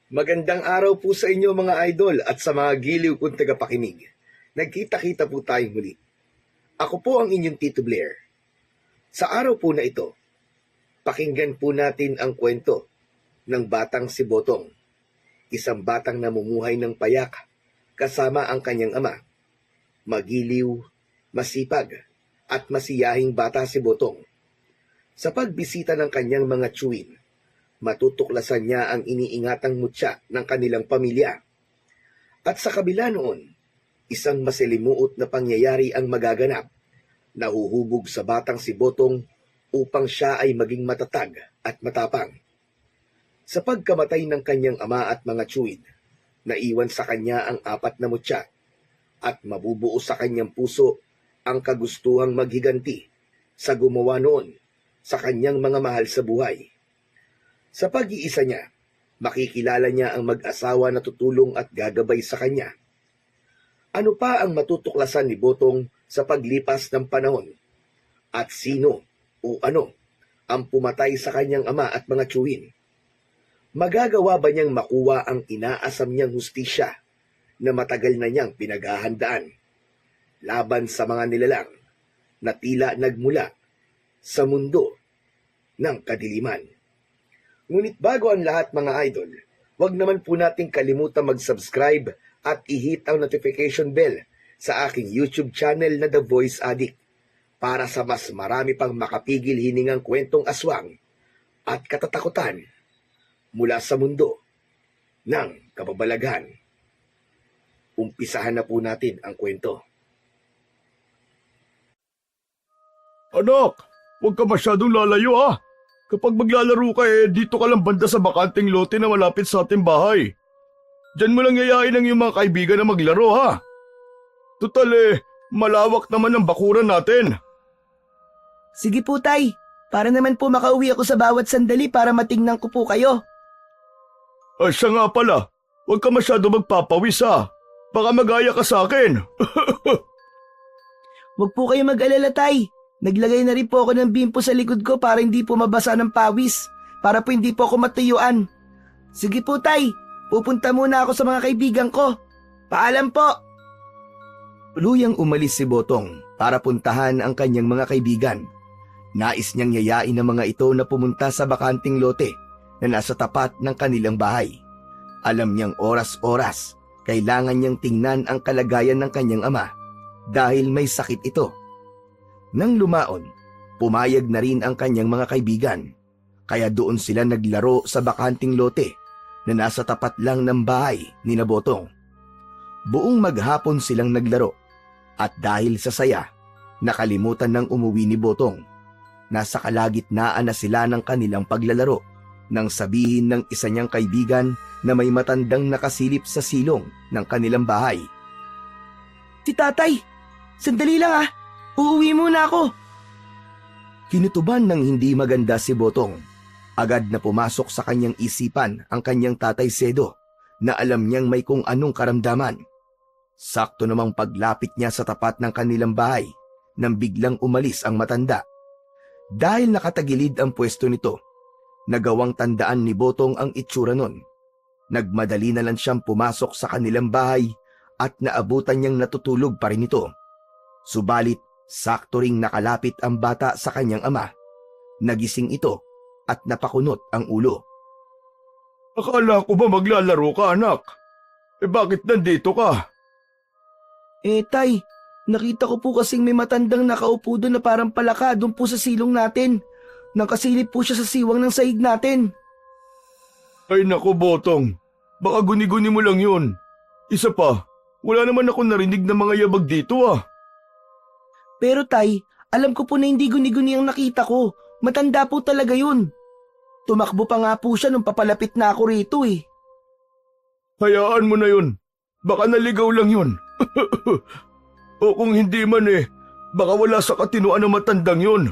Magandang araw po sa inyo mga idol at sa mga giliw kong tagapakinig. Nagkita-kita po tayong muli. Ako po ang inyong Tito Blair. Sa araw po na ito, pakinggan po natin ang kwento ng batang si Botong. Isang batang namumuhay ng payak kasama ang kanyang ama. Magiliw, masipag at masiyahing bata si Botong. Sa pagbisita ng kanyang mga tiyuhin, matutuklasan niya ang iniingatang mutya ng kanilang pamilya. At sa kabila noon, isang masalimuot na pangyayari ang magaganap. Nahuhubog sa batang si Botong upang siya ay maging matatag at matapang. Sa pagkamatay ng kanyang ama at mga tiyuhin, naiwan sa kanya ang 4 na mutya at mabubuo sa kanyang puso ang kagustuhang maghiganti sa gumawa noon sa kanyang mga mahal sa buhay. Sa pag-iisa niya, makikilala niya ang mag-asawa na tutulong at gagabay sa kanya. Ano pa ang matutuklasan ni Botong sa paglipas ng panahon? At sino o ano ang pumatay sa kanyang ama at mga tiyuhin? Magagawa ba niyang makuha ang inaasam niyang hustisya na matagal na niyang pinaghahandaan laban sa mga nilalang na tila nagmula sa mundo ng kadiliman? Ngunit bago ang lahat mga idol, huwag naman po nating kalimutan mag-subscribe at i-hit ang notification bell sa aking YouTube channel na The Voice Addict para sa mas marami pang makapigil hiningang kwentong aswang at katatakutan mula sa mundo ng kababalaghan. Umpisahan na po natin ang kwento. Anak, huwag ka masyadong lalayo Kapag maglalaro ka dito ka lang banda sa bakanting lote na malapit sa ating bahay. Diyan mo lang yayain ang iyong mga kaibigan na maglaro Tutal malawak naman ang bakuran natin. Sige po tay, para naman po makauwi ako sa bawat sandali para matingnan ko po kayo. Siya nga pala, huwag ka masyado magpapawis Baka magaya ka sa akin. Huwag po kayo mag-alala tay. Naglagay na rin po ako ng bimpo sa likod ko para hindi po mabasa ng pawis. Para po hindi po ako matuyuan. Sige po tay, pupunta muna ako sa mga kaibigan ko. Paalam po. Tuluyang umalis si Botong para puntahan ang kanyang mga kaibigan. Nais niyang yayain ang mga ito na pumunta sa bakanting lote na nasa tapat ng kanilang bahay. Alam niyang oras-oras, kailangan niyang tingnan ang kalagayan ng kanyang ama dahil may sakit ito. Nang lumaon, pumayag na rin ang kanyang mga kaibigan, kaya doon sila naglaro sa bakanting lote na nasa tapat lang ng bahay ni Botong. Buong maghapon silang naglaro at dahil sa saya, nakalimutan ng umuwi ni Botong. Nasa kalagitnaan na sila ng kanilang paglalaro nang sabihin ng isa niyang kaibigan na may matandang nakasilip sa silong ng kanilang bahay. Si tatay, sandali lang uuwi muna ako. Kinutuban ng hindi maganda si Botong. Agad na pumasok sa kanyang isipan ang kanyang tatay Sedo na alam niyang may kung anong karamdaman. Sakto namang paglapit niya sa tapat ng kanilang bahay nang biglang umalis ang matanda. Dahil nakatagilid ang pwesto nito, nagawang tandaan ni Botong ang itsura nun. Nagmadali na lang siyang pumasok sa kanilang bahay at naabutan niyang natutulog pa rin ito. Subalit, sakto ring nakalapit ang bata sa kanyang ama. Nagising ito at napakunot ang ulo. Akala ko ba maglalaro ka, anak? Bakit nandito ka? Tay, nakita ko po kasing may matandang nakaupo doon na parang palaka doon po sa silong natin. Nakasilip po siya sa siwang ng sahig natin. Ay naku, Botong. Baka guni-guni mo lang yun. Isa pa, wala naman ako narinig na mga yabag dito Pero tay, alam ko po na hindi guni-guni ang nakita ko. Matanda po talaga yun. Tumakbo pa nga po siya nung papalapit na ako rito Hayaan mo na yun. Baka naligaw lang yun. O kung hindi man baka wala sa katinuan ng matandang yun.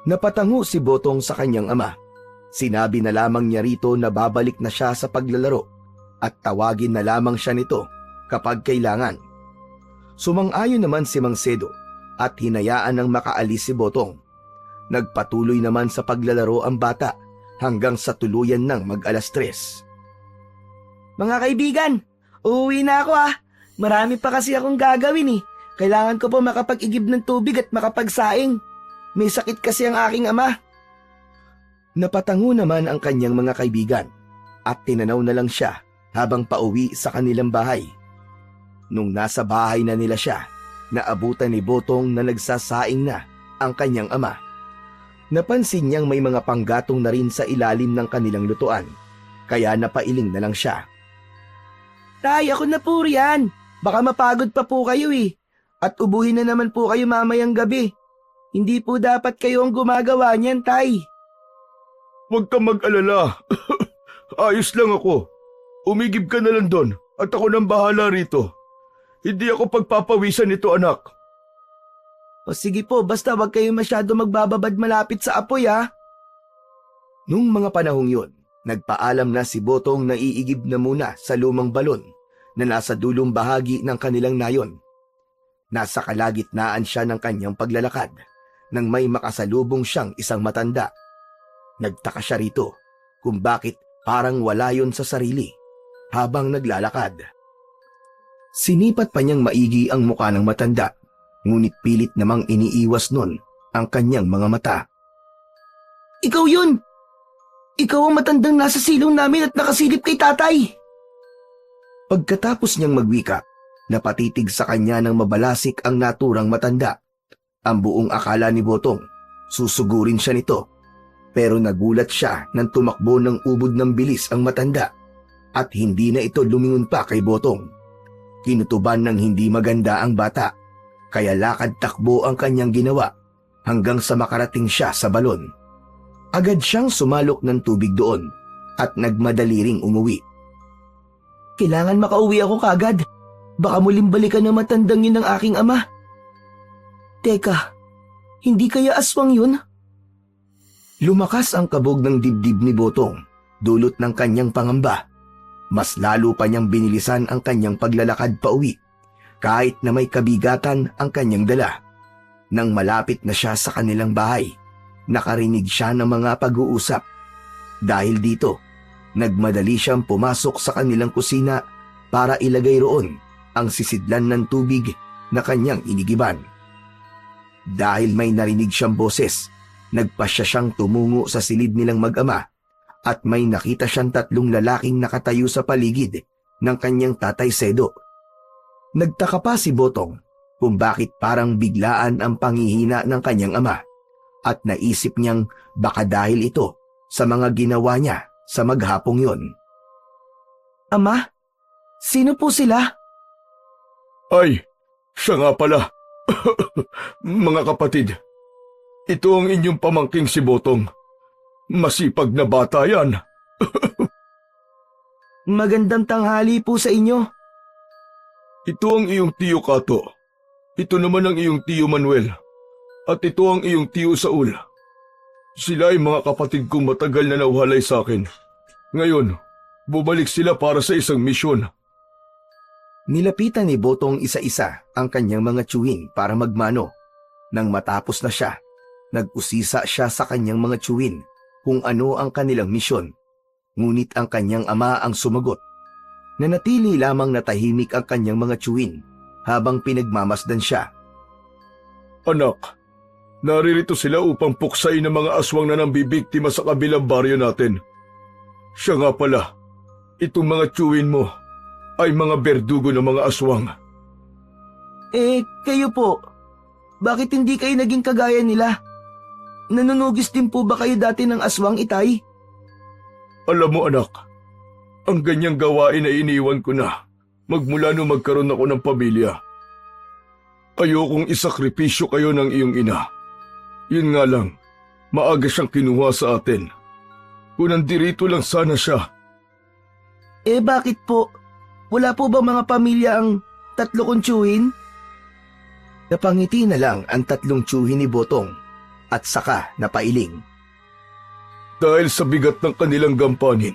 Napatango si Botong sa kanyang ama. Sinabi na lamang niya rito na babalik na siya sa paglalaro at tawagin na lamang siya nito kapag kailangan. Sumang-ayon naman si Mang Sedo at hinayaan ng makaalis si Botong. Nagpatuloy naman sa paglalaro ang bata hanggang sa tuluyan ng mag-alas 3. Mga kaibigan, uuwi na ako ah. Marami pa kasi akong gagawin eh. Kailangan ko po makapag-igib ng tubig at makapagsaing. May sakit kasi ang aking ama. Napatango naman ang kanyang mga kaibigan at tinanaw na lang siya habang pauwi sa kanilang bahay. Nung nasa bahay na nila siya, naabutan ni Botong na nagsasaing na ang kanyang ama. Napansin niyang may mga panggatong na rin sa ilalim ng kanilang lutuan, kaya napailing na lang siya. Tay, ako na po riyan. Baka mapagod pa po kayo eh. At ubuhin na naman po kayo mamayang gabi. Hindi po dapat kayo ang gumagawa niyan, Tay. Huwag kang mag-alala. Ayos lang ako. Umigib ka na lang doon at ako nang bahala rito. Hindi ako pagpapawisan nito, anak. O sige po, basta wag kayo masyado magbababad malapit sa apoy ha. Nung mga panahong yun, nagpaalam na si Botong na iigib na muna sa lumang balon na nasa dulong bahagi ng kanilang nayon. Nasa kalagitnaan siya ng kanyang paglalakad nang may makasalubong siyang isang matanda. Nagtaka siya rito kung bakit parang wala yon sa sarili habang naglalakad. Sinipat pa niyang maigi ang mukha ng matanda, ngunit pilit namang iniiwas nun ang kanyang mga mata. Ikaw yun! Ikaw ang matandang nasa silong namin at nakasilip kay tatay. Pagkatapos niyang magwika, napatitig sa kanya ng mabalasik ang naturang matanda. Ang buong akala ni Botong, susugurin siya nito. Pero nagulat siya nang tumakbo ng ubod ng bilis ang matanda at hindi na ito lumingon pa kay Botong. Kinutuban ng hindi maganda ang bata, kaya lakad takbo ang kanyang ginawa hanggang sa makarating siya sa balon. Agad siyang sumalok ng tubig doon at nagmadali ring umuwi. Kailangan makauwi ako kagad. Baka muling balikan ng matandang yun ng aking ama. Teka, hindi kaya aswang yun? Lumakas ang kabog ng dibdib ni Botong, dulot ng kanyang pangamba. Mas lalo pa niyang binilisan ang kanyang paglalakad pauwi, kahit na may kabigatan ang kanyang dala. Nang malapit na siya sa kanilang bahay, nakarinig siya ng mga pag-uusap. Dahil dito, nagmadali siyang pumasok sa kanilang kusina para ilagay roon ang sisidlan ng tubig na kanyang inigiban. Dahil may narinig siyang boses, nagpasya siyang tumungo sa silid nilang mag-ama at may nakita siyang 3 lalaking nakatayo sa paligid ng kanyang tatay Sedo. Nagtaka pa si Botong kung bakit parang biglaan ang panghihina ng kanyang ama at naisip niyang baka dahil ito sa mga ginawa niya sa maghapong yon. Ama, sino po sila? Ay, siya nga pala. Mga kapatid, ito ang inyong pamangking si Botong. Masipag na bata yan. Magandang tanghali po sa inyo. Ito ang iyong tiyo Kato. Ito naman ang iyong tiyo Manuel. At ito ang iyong tiyo Saul. Sila ay mga kapatid kong matagal na nauhalay sa akin. Ngayon, bumalik sila para sa isang misyon. Nilapitan ni Botong isa-isa ang kanyang mga tiyuhin para magmano. Nang matapos na siya, nag-usisa siya sa kanyang mga tiyuhin kung ano ang kanilang misyon. Ngunit ang kanyang ama ang sumagot. Nanatili lamang na tahimik ang kanyang mga tiyuhin habang pinagmamasdan siya. Anak, naririto sila upang puksay ng mga aswang na nambibiktima sa kabilang baryo natin. Siya nga pala, itong mga tiyuhin mo ay mga berdugo ng mga aswang. Kayo po, bakit hindi kayo naging kagaya nila? Nanunugis din po ba kayo dati ng aswang, itay? Alam mo anak, ang ganyang gawain ay iniwan ko na magmula nung magkaroon ako ng pamilya. Ayokong isakripisyo kayo ng iyong ina. Yun nga lang, maaga siyang kinuha sa atin. Kung nandirito lang sana siya. Bakit po? Wala po ba mga pamilya ang 3 kong tiyuhin? Napangiti na lang ang 3 tiyuhin ni Botong at saka napailing. Dahil sa bigat ng kanilang gampanin,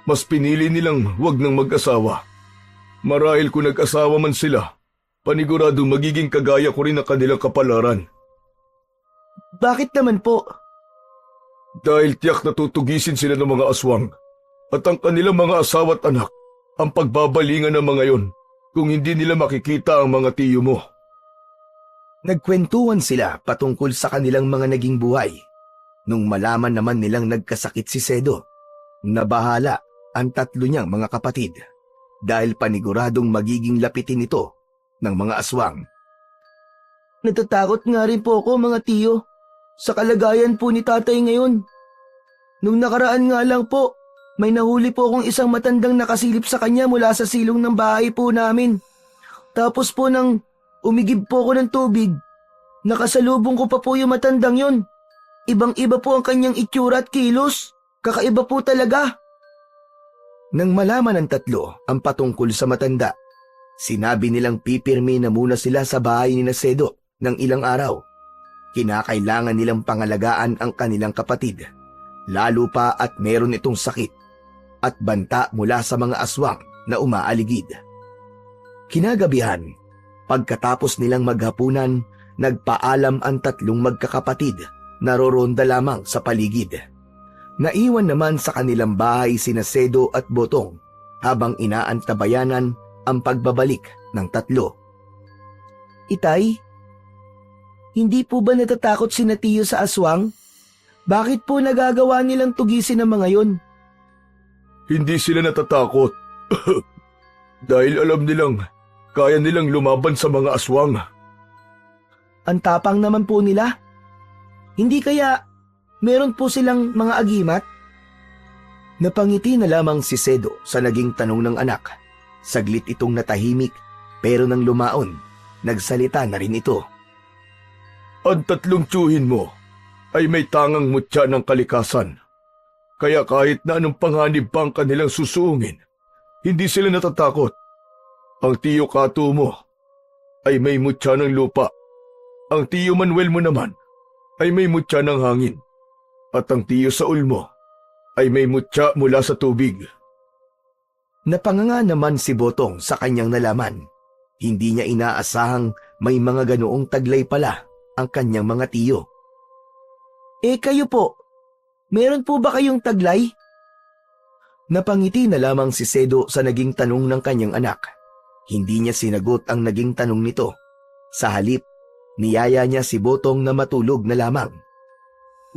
mas pinili nilang wag nang mag-asawa. Marahil kung nag-asawa man sila, panigurado magiging kagaya ko rin ang kanilang kapalaran. Bakit naman po? Dahil tiyak na tutugisin sila ng mga aswang at ang kanilang mga asawa at anak ang pagbabalingan ng mga yon kung hindi nila makikita ang mga tiyo mo. Nagkwentuhan sila patungkol sa kanilang mga naging buhay. Nung malaman naman nilang nagkasakit si Sedo, nabahala ang tatlo niyang mga kapatid dahil paniguradong magiging lapitin ito ng mga aswang. Natatakot nga rin po ako mga tiyo sa kalagayan po ni tatay ngayon. Nung nakaraan nga lang po, may nahuli po akong isang matandang nakasilip sa kanya mula sa silong ng bahay po namin. Tapos po nang umigib po ako ng tubig, nakasalubong ko pa po yung matandang yon. Ibang-iba po ang kanyang itsura at kilos. Kakaiba po talaga. Nang malaman ng tatlo ang patungkol sa matanda, sinabi nilang pipirmi na muna sila sa bahay ni Sedo ng ilang araw. Kinakailangan nilang pangalagaan ang kanilang kapatid, lalo pa at meron itong sakit at banta mula sa mga aswang na umaaligid. Kinagabihan, pagkatapos nilang maghapunan, nagpaalam ang tatlong magkakapatid na roronda lamang sa paligid. Naiwan naman sa kanilang bahay sina Sedo at Botong habang inaantabayanan ang pagbabalik ng tatlo. Itay, hindi po ba natatakot si Tiyo sa aswang? Bakit po nagagawa nilang tugisin ang mga yon? Hindi sila natatakot dahil alam nilang kaya nilang lumaban sa mga aswang. Ang tapang naman po nila. Hindi kaya meron po silang mga agimat? Napangiti na lamang si Sedo sa naging tanong ng anak. Saglit itong natahimik pero nang lumaon, nagsalita na rin ito. Ang tatlong tiyuhin mo ay may tangang mutya ng kalikasan. Kaya kahit na anong panganib pa ang kanilang susuungin, hindi sila natatakot. Ang tiyo Kato mo ay may mutya ng lupa. Ang tiyo Manuel mo naman ay may mutya ng hangin. At ang tiyo Saul mo ay may mutya mula sa tubig. Napanganga naman si Botong sa kanyang nalaman. Hindi niya inaasahang may mga ganoong taglay pala ang kanyang mga tiyo. Kayo po, meron po ba kayong taglay? Napangiti na lamang si Sedo sa naging tanong ng kanyang anak. Hindi niya sinagot ang naging tanong nito. Sa halip, niyaya niya si Botong na matulog na lamang.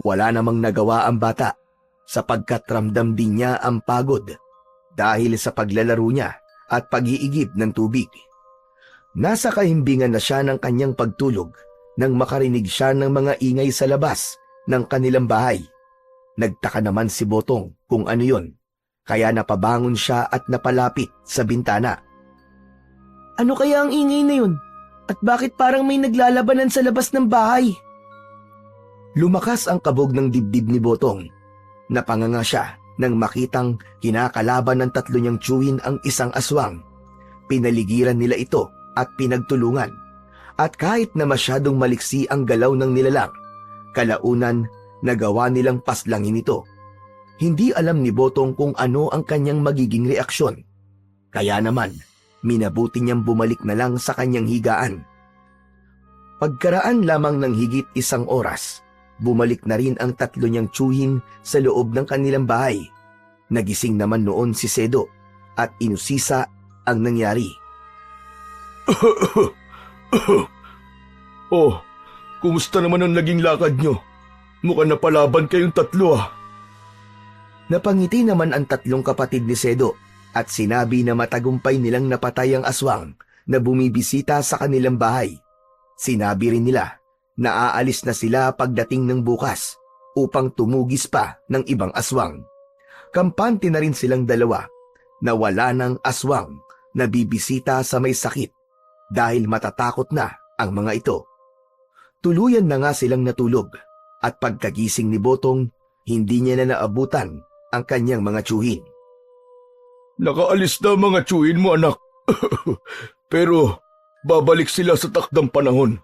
Wala namang nagawa ang bata sapagkat ramdam din niya ang pagod dahil sa paglalaro niya at pag-iigib ng tubig. Nasa kahimbingan na siya ng kanyang pagtulog nang makarinig siya ng mga ingay sa labas ng kanilang bahay. Nagtaka naman si Botong kung ano yon, kaya napabangon siya at napalapit sa bintana. Ano kaya ang ingay na yun? At bakit parang may naglalabanan sa labas ng bahay? Lumakas ang kabog ng dibdib ni Botong. Napanganga siya nang makitang kinakalaban ng tatlo niyang tiyuhin ang isang aswang. Pinaligiran nila ito at pinagtulungan. At kahit na masyadong maliksi ang galaw ng nilalang, kalaunan nagawa nilang paslangin ito. Hindi alam ni Botong kung ano ang kanyang magiging reaksyon. Kaya naman, minabuti niyang bumalik na lang sa kanyang higaan. Pagkaraan lamang ng higit isang oras, bumalik na rin ang tatlo niyang tiyuhin sa loob ng kanilang bahay. Nagising naman noon si Sedo at inusisa ang nangyari. Oh, kumusta naman ang naging lakad niyo? Mukhang napalaban kayong tatlo ah. Napangiti naman ang tatlong kapatid ni Sedo at sinabi na matagumpay nilang napatay ang aswang na bumibisita sa kanilang bahay. Sinabi rin nila na aalis na sila pagdating ng bukas upang tumugis pa ng ibang aswang. Kampante na rin silang dalawa na wala ng aswang na bibisita sa may sakit dahil matatakot na ang mga ito. Tuluyan na nga silang natulog at pagkagising ni Botong, hindi niya na naabutan ang kanyang mga tiyuhin. Nakaalis na mga tiyuhin mo anak. Pero babalik sila sa takdang panahon.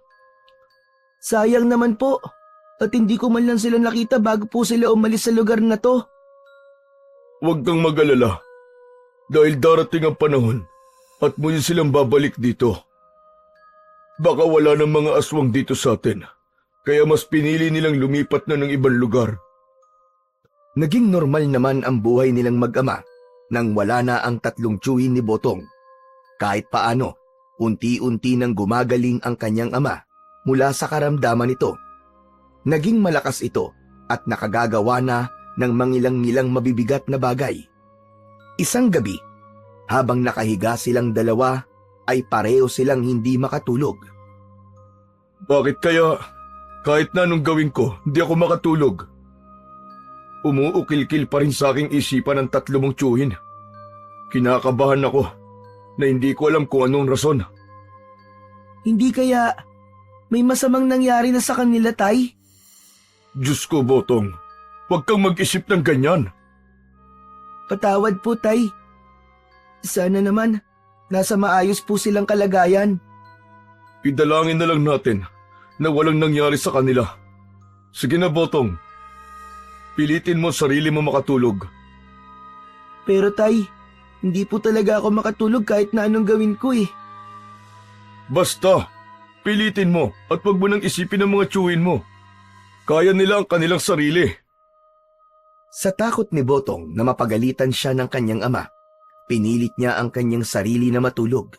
Sayang naman po, at hindi ko man lang sila nakita bago po sila umalis sa lugar na to. Huwag kang mag-alala, dahil darating ang panahon at muli silang babalik dito. Baka wala ng mga aswang dito sa atin, kaya mas pinili nilang lumipat na ng ibang lugar. Naging normal naman ang buhay nilang mag-ama nang wala na ang tatlong tiyuhin ni Botong. Kahit paano, unti-unti nang gumagaling ang kanyang ama mula sa karamdaman nito. Naging malakas ito at nakagagawa na ng mangilang-ngilang mabibigat na bagay. Isang gabi, habang nakahiga silang dalawa, ay pareho silang hindi makatulog. Bakit kaya kahit na anong gawin ko, hindi ako makatulog? Umuukil-kil pa rin sa aking isipan ang tatlo mong tiyuhin. Kinakabahan ako na hindi ko alam kung anong rason. Hindi kaya may masamang nangyari na sa kanila, Tay? Diyos ko, Botong, huwag kang mag-isip ng ganyan. Patawad po, Tay. Sana naman, nasa maayos po silang kalagayan. Idalangin na lang natin na walang nangyari sa kanila. Sige na, Botong. Pilitin mo sarili mo makatulog. Pero Tay, hindi po talaga ako makatulog kahit na anong gawin ko eh. Basta, pilitin mo at wag mo nang isipin ang mga tiyuhin mo. Kaya nila ang kanilang sarili. Sa takot ni Botong na mapagalitan siya ng kanyang ama, pinilit niya ang kanyang sarili na matulog.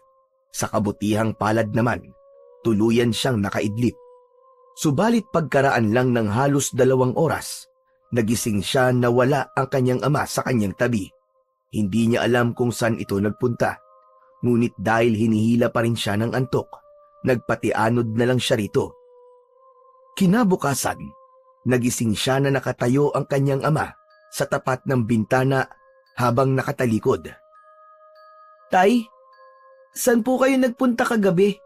Sa kabutihang palad naman, tuluyan siyang nakaidlip. Subalit pagkaraan lang ng halos 2 oras, nagising siya na wala ang kanyang ama sa kanyang tabi. Hindi niya alam kung saan ito nagpunta. Ngunit dahil hinihila pa rin siya ng antok, nagpatianod na lang siya rito. Kinabukasan, nagising siya na nakatayo ang kanyang ama sa tapat ng bintana habang nakatalikod. Tay, saan po kayo nagpunta kagabi?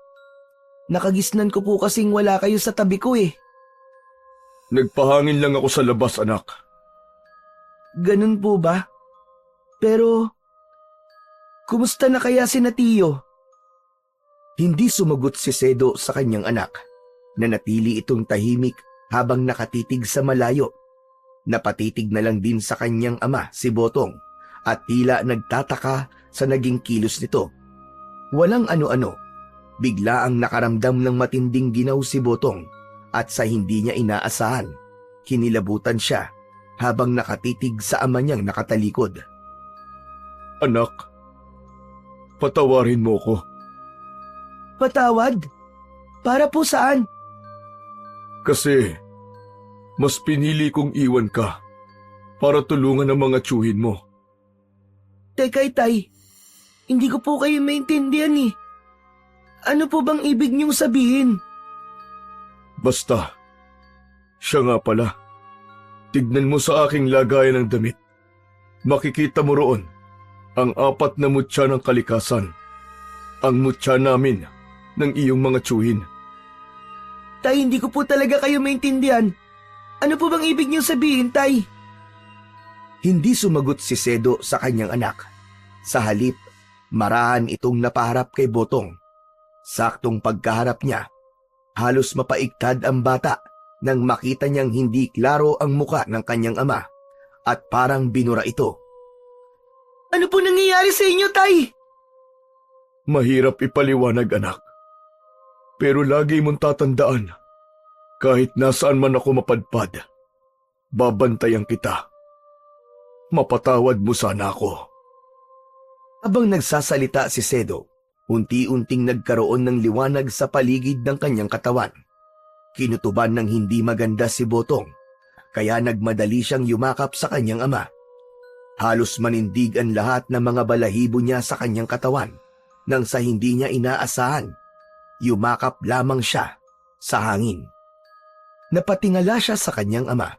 Nakagisnan ko po kasing wala kayo sa tabi ko eh. Nagpahangin lang ako sa labas, anak. Ganun po ba? Pero, kumusta na kaya si Tiyo? Hindi sumagot si Sedo sa kanyang anak. Nanatili itong tahimik habang nakatitig sa malayo. Napatitig na lang din sa kanyang ama si Botong at tila nagtataka sa naging kilos nito. Walang ano-ano, bigla ang nakaramdam ng matinding ginaw si Botong at sa hindi niya inaasahan, kinilabutan siya habang nakatitig sa ama niyang nakatalikod. Anak, patawarin mo ko. Patawad? Para po saan? Kasi mas pinili kong iwan ka para tulungan ang mga tiyuhin mo. Teka, Tay, hindi ko po kayo maintindihan eh. Ano po bang ibig niyong sabihin? Basta, siya nga pala. Tignan mo sa aking lagayan ng damit. Makikita mo roon ang 4 na mutya ng kalikasan. Ang mutya namin ng iyong mga tiyuhin. Tay, hindi ko po talaga kayo maintindihan. Ano po bang ibig niyong sabihin, Tay? Hindi sumagot si Sedo sa kanyang anak. Sa halip, marahan itong napaharap kay Botong. Saktong pagkaharap niya, halos mapaigtad ang bata nang makita niyang hindi klaro ang muka ng kanyang ama at parang binura ito. Ano po nangyayari sa inyo, Tay? Mahirap ipaliwanag, anak. Pero lagi mong tatandaan, kahit nasaan man ako mapadpad, babantayan kita. Mapatawad mo sana ako. Habang nagsasalita si Sedo, unti-unting nagkaroon ng liwanag sa paligid ng kanyang katawan. Kinutuban ng hindi maganda si Botong, kaya nagmadali siyang yumakap sa kanyang ama. Halos manindig ang lahat ng mga balahibo niya sa kanyang katawan, nang sa hindi niya inaasahan, yumakap lamang siya sa hangin. Napatingala siya sa kanyang ama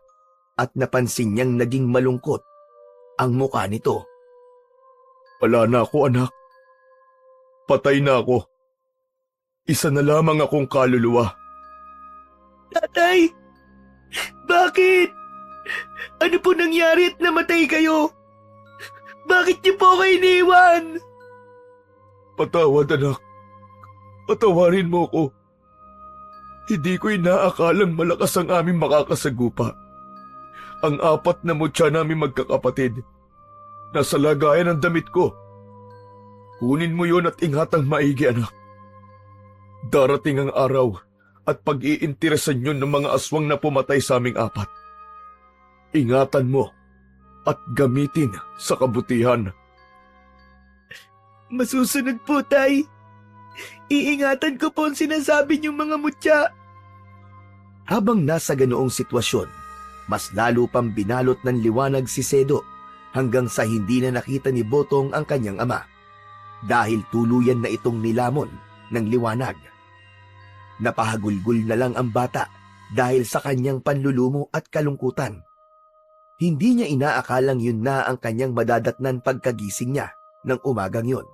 at napansin niyang naging malungkot ang mukha nito. Wala na ako, anak. Patay na ako. Isa na lamang akong kaluluwa. Tatay! Bakit? Ano po nangyari at namatay kayo? Bakit niyo po ako iniwan? Patawad, anak. Patawarin mo ko. Hindi ko inaakalang malakas ang aming makakasagupa. Ang 4 na mutya namin magkakapatid. Nasa lagayan ng damit ko. Kunin mo yun at ingatang maigi, anak. Darating ang araw at pag-iinteresan yun ng mga aswang na pumatay sa aming 4. Ingatan mo at gamitin sa kabutihan. Masusunod po, Tay. Iingatan ko po ang sinasabi niyong mga mutya. Habang nasa ganoong sitwasyon, mas lalo pang binalot ng liwanag si Sedo hanggang sa hindi na nakita ni Botong ang kanyang ama dahil tuluyan na itong nilamon ng liwanag. Napahagulgul na lang ang bata dahil sa kanyang panlulumo at kalungkutan. Hindi niya inaakalang yun na ang kanyang madadatnan pagkagising niya ng umagang yun.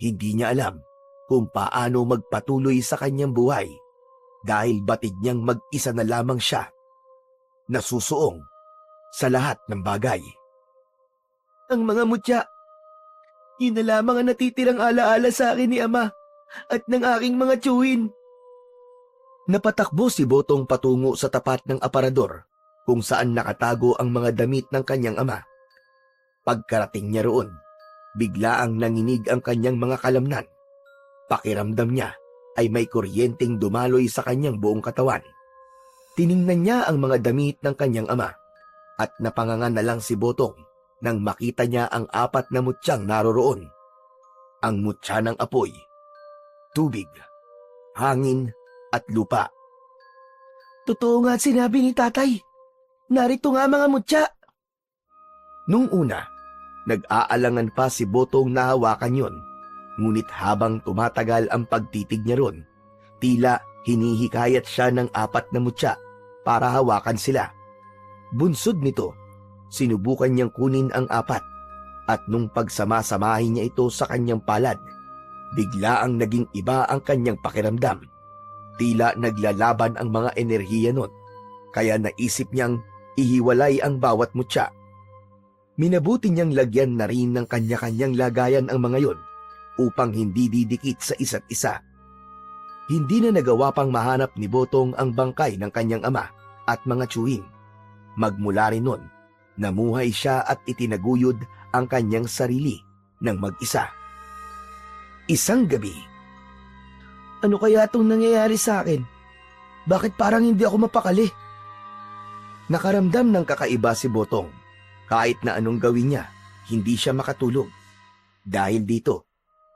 Hindi niya alam kung paano magpatuloy sa kanyang buhay dahil batid niyang mag-isa na lamang siya, nasusuong sa lahat ng bagay. Ang mga mutya, yun na lamang ang natitirang alaala sa akin ni Ama at ng aking mga tiyuhin. Napatakbo si Botong patungo sa tapat ng aparador kung saan nakatago ang mga damit ng kanyang ama. Pagkarating niya roon, biglaang nanginig ang kanyang mga kalamnan. Pakiramdam niya ay may kuryenteng dumaloy sa kanyang buong katawan. Tiningnan niya ang mga damit ng kanyang ama at napanganga na lang si Botong nang makita niya ang 4 na mutyang naroroon. Ang mutya ng apoy, tubig, hangin at lupa. Totoo nga sinabi ni tatay. Narito nga mga mutya. Nung una, nag-aalangan pa si Botong na hawakan yun. Ngunit habang tumatagal ang pagtitig niya ron, tila hinihikayat siya ng 4 na mutya para hawakan sila. Bunsod nito, sinubukan niyang kunin ang 4 at nung pagsama-samahin niya ito sa kanyang palad, biglaang naging iba ang kanyang pakiramdam. Tila naglalaban ang mga enerhiya nun, kaya naisip niyang ihiwalay ang bawat mutya. Minabuti niyang lagyan na rin ng kanya-kanyang lagayan ang mga yon upang hindi didikit sa isa't isa. Hindi na nagawa pang mahanap ni Botong ang bangkay ng kanyang ama at mga tiyuhin. Magmula rin nun, namuhay siya at itinaguyod ang kanyang sarili ng mag-isa. Isang gabi. Ano kaya itong nangyayari sa akin? Bakit parang hindi ako mapakali? Nakaramdam ng kakaiba si Botong. Kahit na anong gawin niya, hindi siya makatulog. Dahil dito,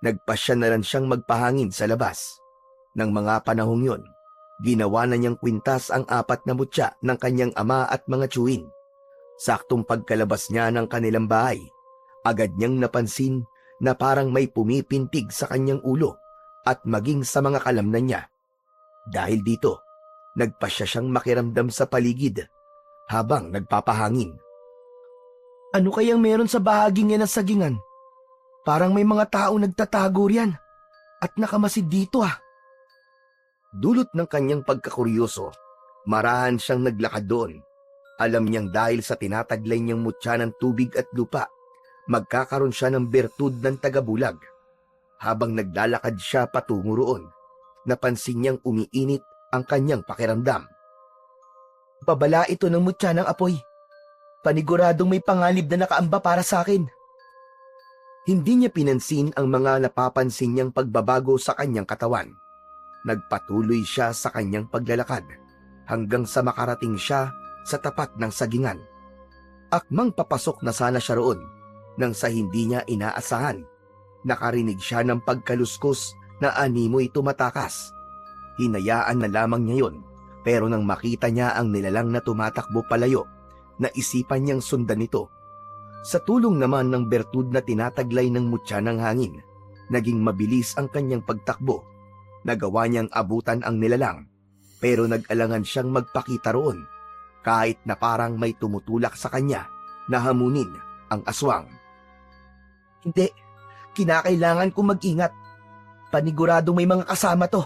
nagpasya na lang siyang magpahangin sa labas. Nang mga panahong yon, ginawa na niyang kwintas ang 4 na mutya ng kanyang ama at mga tiyuhin. Saktong pagkalabas niya ng kanilang bahay, agad niyang napansin na parang may pumipintig sa kanyang ulo at maging sa mga kalamnan niya. Dahil dito, nagpasya siyang makiramdam sa paligid habang nagpapahangin. Ano kayang meron sa bahaging yan ng sagingan? Parang may mga tao nagtatago riyan at nakamasid dito ah. Dulot ng kanyang pagkakuryoso, marahan siyang naglakad doon. Alam niyang dahil sa tinataglay niyang mutya ng tubig at lupa, magkakaroon siya ng bertud ng tagabulag. Habang naglalakad siya patungo roon, napansin niyang umiinit ang kanyang pakiramdam. Babala ito ng mutya ng apoy. Paniguradong may panganib na nakaamba para sa akin. Hindi niya pinansin ang mga napapansin niyang pagbabago sa kanyang katawan. Nagpatuloy siya sa kanyang paglalakad hanggang sa makarating siya sa tapat ng sagingan. Akmang papasok na sana siya roon nang sa hindi niya inaasahan. Nakarinig siya ng pagkaluskos na animoy tumatakas. Hinayaan na lamang niya yon, pero nang makita niya ang nilalang na tumatakbo palayo, naisipan niyang sundan ito. Sa tulong naman ng bertud na tinataglay ng mutya ng hangin, naging mabilis ang kanyang pagtakbo. Nagawa niyang abutan ang nilalang, pero nag-alangan siyang magpakita roon, kahit na parang may tumutulak sa kanya na hamunin ang aswang. Hindi, kinakailangan kong mag-ingat. Paniguradong may mga kasama to.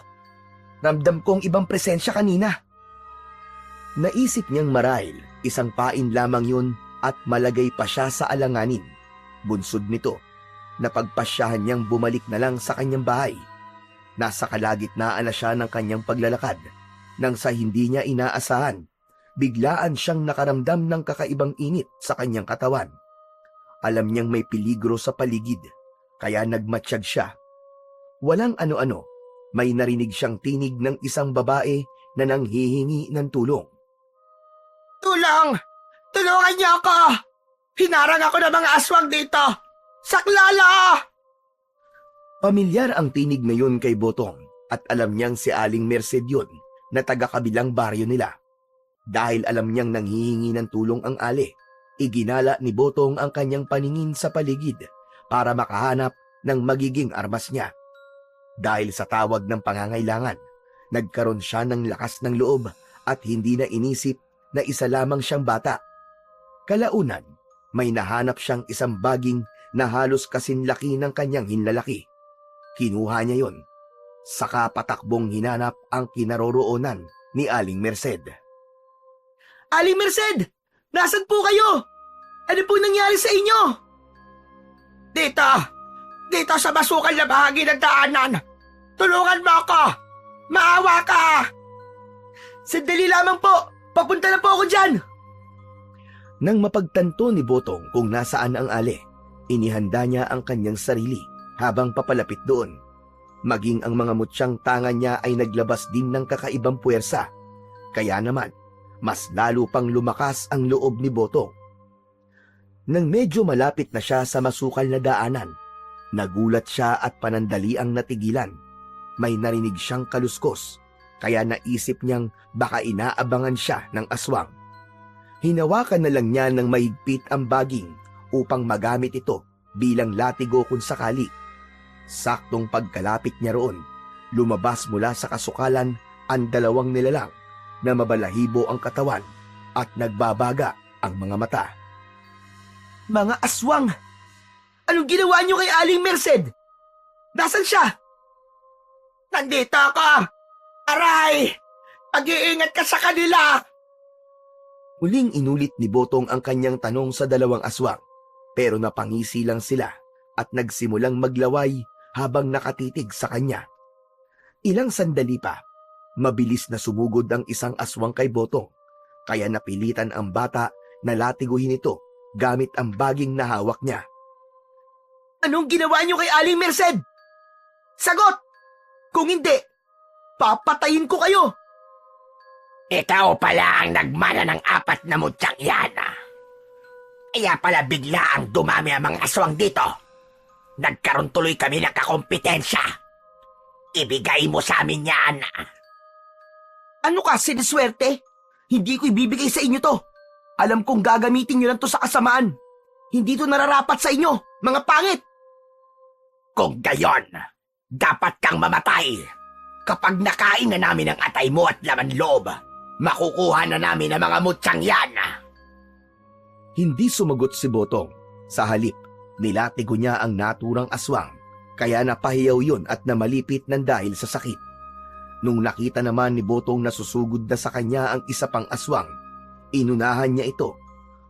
Ramdam kong ibang presensya kanina. Naisip niyang marahil isang pain lamang yun at malagay pa siya sa alanganin. Bunsod nito, napagpasyahan niyang bumalik na lang sa kanyang bahay. Nasa kalagitnaan na siya ng kanyang paglalakad nang sa hindi niya inaasahan, biglaan siyang nakaramdam ng kakaibang init sa kanyang katawan. Alam niyang may peligro sa paligid, kaya nagmatsyag siya. Walang ano-ano, may narinig siyang tinig ng isang babae na nanghihingi ng tulong. Tulong! Tulungan niyo ako! Hinarang ako ng mga aswang dito! Saklala! Pamilyar ang tinig na yun kay Botong at alam niyang si Aling Merced yun na taga-kabilang baryo nila. Dahil alam niyang nanghihingi ng tulong ang Ali, iginala ni Botong ang kanyang paningin sa paligid para makahanap ng magiging armas niya. Dahil sa tawag ng pangangailangan, nagkaroon siya ng lakas ng loob at hindi na inisip na isa lamang siyang bata. Kalaunan, may nahanap siyang isang baging na halos kasinlaki ng kanyang hinlalaki. Kinuha niya yon. Saka patakbong hinanap ang kinaroroonan ni Aling Merced. Aling Merced! Nasaan po kayo? Ano po nangyari sa inyo? Dito! Dito sa masukal na bahagi ng daanan! Tulungan mo ako! Maawa ka! Sandali lamang po! Papunta na po ako dyan! Nang mapagtanto ni Botong kung nasaan ang Ali, inihanda niya ang kanyang sarili habang papalapit doon. Maging ang mga mutsyang tanga niya ay naglabas din ng kakaibang puwersa. Kaya naman, mas lalo pang lumakas ang loob ni Botong. Nang medyo malapit na siya sa masukal na daanan, nagulat siya at panandaliang natigilan. May narinig siyang kaluskos, kaya naisip niyang baka inaabangan siya ng aswang. Hinawakan na lang niya ng mahigpit ang baging upang magamit ito bilang latigo kung sakali. Saktong pagkalapit niya roon, lumabas mula sa kasukalan ang dalawang nilalang na mabalahibo ang katawan at nagbabaga ang mga mata. Mga aswang! Anong ginawa niyo kay Aling Merced? Nasaan siya? Nandito ako! Aray! Pag-iingat ka sa kanila! Muling inulit ni Botong ang kanyang tanong sa dalawang aswang, pero napangisi lang sila at nagsimulang maglaway habang nakatitig sa kanya. Ilang sandali pa, mabilis na sumugod ang isang aswang kay Botong, kaya napilitan ang bata na latiguhin ito gamit ang baging na hawak niya. Anong ginawa niyo kay Aling Merced? Sagot! Kung hindi, papatayin ko kayo! Ikaw pala ang nagmana ng 4 na mutsyang yan. Kaya pala bigla ang dumami ang mga aswang dito. Nagkaroon tuloy kami ng kakompetensya. Ibigay mo sa amin yan. Ano ka, siniswerte? Hindi ko ibibigay sa inyo to. Alam kong gagamitin nyo lang to sa kasamaan. Hindi to nararapat sa inyo, mga pangit. Kung gayon, dapat kang mamatay. Kapag nakain na namin ang atay mo at laman loob, makukuha na namin ang mga mutsyang yan. Hindi sumagot si Botong. Sa halip, nilatigo niya ang naturang aswang, kaya napahiyaw yun at namalipit ng dahil sa sakit. Nung nakita naman ni Botong na susugod na sa kanya ang isa pang aswang, inunahan niya ito.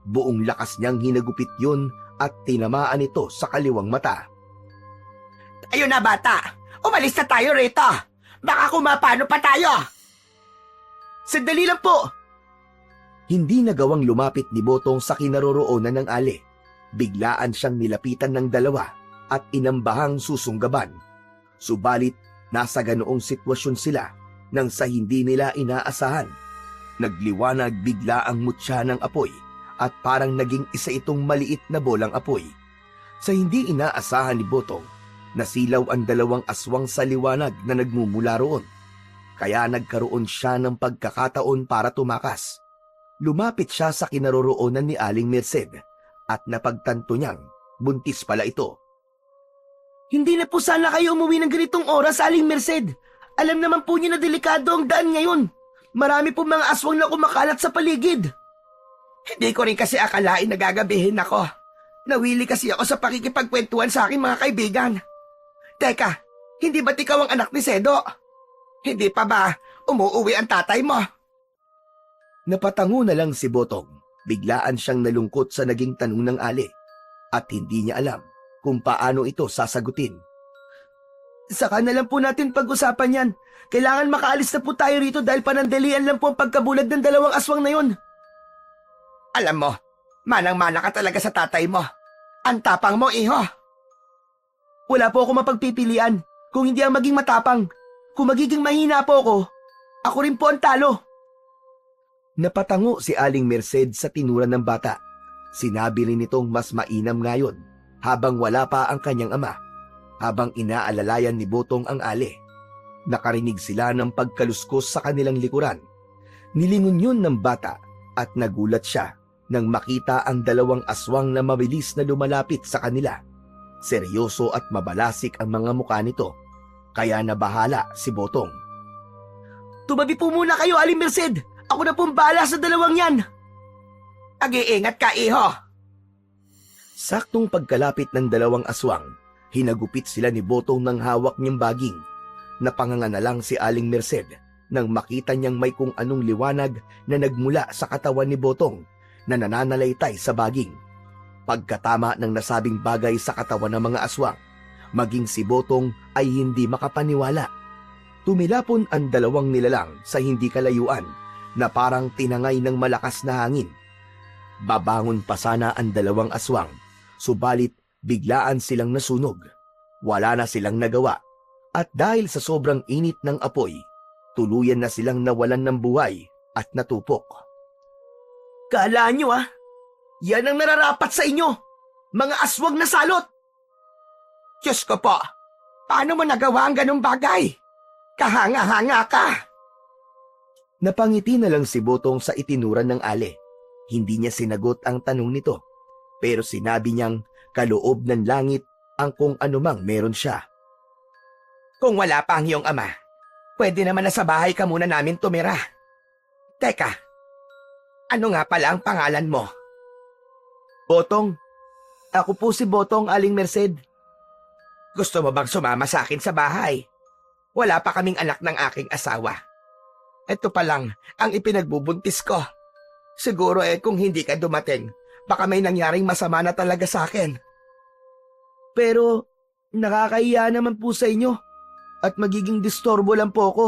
Buong lakas niyang hinagupit yun at tinamaan ito sa kaliwang mata. Ayun na bata, umalis na tayo rito. Baka kumapano pa tayo. Sandali lang po! Hindi nagawang lumapit ni Botong sa kinaroroonan ng Ali. Biglaan siyang nilapitan ng dalawa at inambahang susunggaban. Subalit, nasa ganoong sitwasyon sila nang sa hindi nila inaasahan. Nagliwanag bigla ang mutya ng apoy at parang naging isa itong maliit na bolang apoy. Sa hindi inaasahan ni Botong, nasilaw ang dalawang aswang sa liwanag na nagmumula roon. Kaya nagkaroon siya ng pagkakataon para tumakas. Lumapit siya sa kinaroroonan ni Aling Merced at napagtanto niyang buntis pala ito. Hindi na po sana kayo umuwi ng ganitong oras, Aling Merced. Alam naman po niyo na delikado ang daan ngayon. Marami po mga aswang na kumakalat sa paligid. Hindi ko rin kasi akalain na gagabihin ako. Nawili kasi ako sa pakikipagkwentuhan sa aking mga kaibigan. Teka, hindi ba't ikaw ang anak ni Sedo? Hindi pa ba umuuwi ang tatay mo? Napatango na lang si Botong. Biglaan siyang nalungkot sa naging tanong ng Ali at hindi niya alam kung paano ito sasagutin. Saka na lang po natin pag-usapan yan. Kailangan makaalis na po tayo rito dahil panandalian lang po ang pagkabulag ng dalawang aswang na yon. Alam mo, manang-mana ka talaga sa tatay mo. Ang tapang mo, iho. Wala po ako mapagpipilian kung hindi ang maging matapang. Kung magiging mahina po ako rin po ang talo. Napatango si Aling Merced sa tinura ng bata. Sinabi rin nitong mas mainam ngayon habang wala pa ang kanyang ama. Habang inaalalayan ni Botong ang ale, nakarinig sila ng pagkaluskos sa kanilang likuran. Nilingon yun ng bata at nagulat siya nang makita ang dalawang aswang na mabilis na lumalapit sa kanila. Seryoso at mabalasik ang mga mukha nito, kaya nabahala si Botong. Tumabi po muna kayo, Aling Merced. Ako na pong bahala sa dalawang yan. Ag-iingat ka, iho! Saktong pagkalapit ng dalawang aswang, hinagupit sila ni Botong ng hawak niyang baging. Napanganga na lang si Aling Merced nang makita niyang may kung anong liwanag na nagmula sa katawan ni Botong na nananalaytay sa baging. Pagkatama ng nasabing bagay sa katawan ng mga aswang, maging si Botong ay hindi makapaniwala. Tumilapon ang dalawang nilalang sa hindi kalayuan na parang tinangay ng malakas na hangin. Babangon pa sana ang dalawang aswang, subalit biglaan silang nasunog. Wala na silang nagawa at dahil sa sobrang init ng apoy, tuluyan na silang nawalan ng buhay at natupok. Kala nyo yan ang nararapat sa inyo, mga aswang na salot. Diyos ko po, paano mo nagawa ang ganong bagay? Kahanga-hanga ka! Napangiti na lang si Botong sa itinuran ng ale. Hindi niya sinagot ang tanong nito, pero sinabi niyang kaloob ng langit ang kung anumang meron siya. Kung wala pa ang iyong ama, pwede naman na sa bahay ka muna namin tumira. Teka, ano nga pala ang pangalan mo? Botong. Ako po si Botong, Aling Merced. Gusto mo bang sumama sa akin sa bahay? Wala pa kaming anak ng aking asawa. Ito pa lang ang ipinagbubuntis ko. Siguro kung hindi ka dumating, baka may nangyaring masama na talaga sa akin. Pero nakakahiya naman po sa inyo at magiging distorbo lang po ako.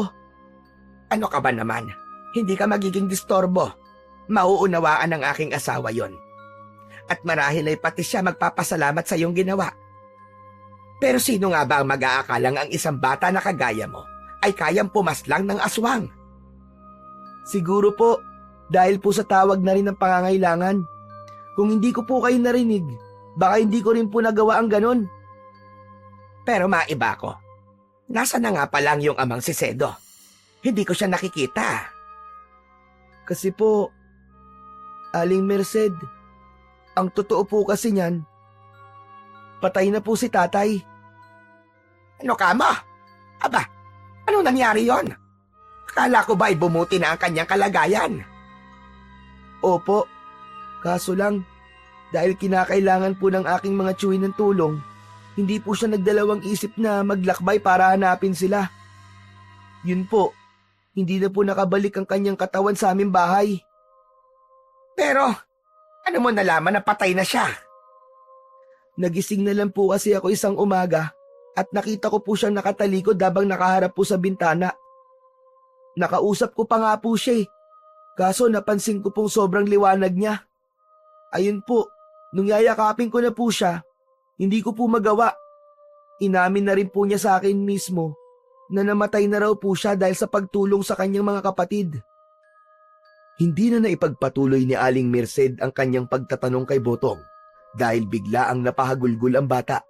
Ano ka ba naman? Hindi ka magiging distorbo. Mauunawaan ng aking asawa yon. At marahil ay pati siya magpapasalamat sa iyong ginawa. Pero sino nga ba ang mag-aakalang ang isang bata na kagaya mo ay kayang pumaslang ng aswang? Siguro po, dahil po sa tawag na rin ng pangangailangan. Kung hindi ko po kayo narinig, baka hindi ko rin po nagawa ang ganon. Pero maiba ko. Nasa na nga pa lang yung amang si Sedo? Hindi ko siya nakikita. Kasi po, Aling Merced, ang totoo po kasi niyan, patay na po si tatay. Ano ka mo? Aba, ano nangyari yon? Akala ko ba ay bumuti na ang kanyang kalagayan? Opo, kaso lang, dahil kinakailangan po ng aking mga tsuhin ng tulong, hindi po siya nagdalawang isip na maglakbay para hanapin sila. Yun po, hindi na po nakabalik ang kanyang katawan sa aming bahay. Pero, ano mo nalaman na patay na siya? Nagising na lang po kasi ako isang umaga at nakita ko po siyang nakatalikod habang nakaharap po sa bintana. Nakausap ko pa nga po siya kaso napansin ko pong sobrang liwanag niya. Ayun po, nung yayakapin ko na po siya, hindi ko po magawa. Inamin na rin po niya sa akin mismo na namatay na raw po siya dahil sa pagtulong sa kanyang mga kapatid. Hindi na naipagpatuloy ni Aling Merced ang kanyang pagtatanong kay Botong dahil bigla ang napahagulgul ang bata.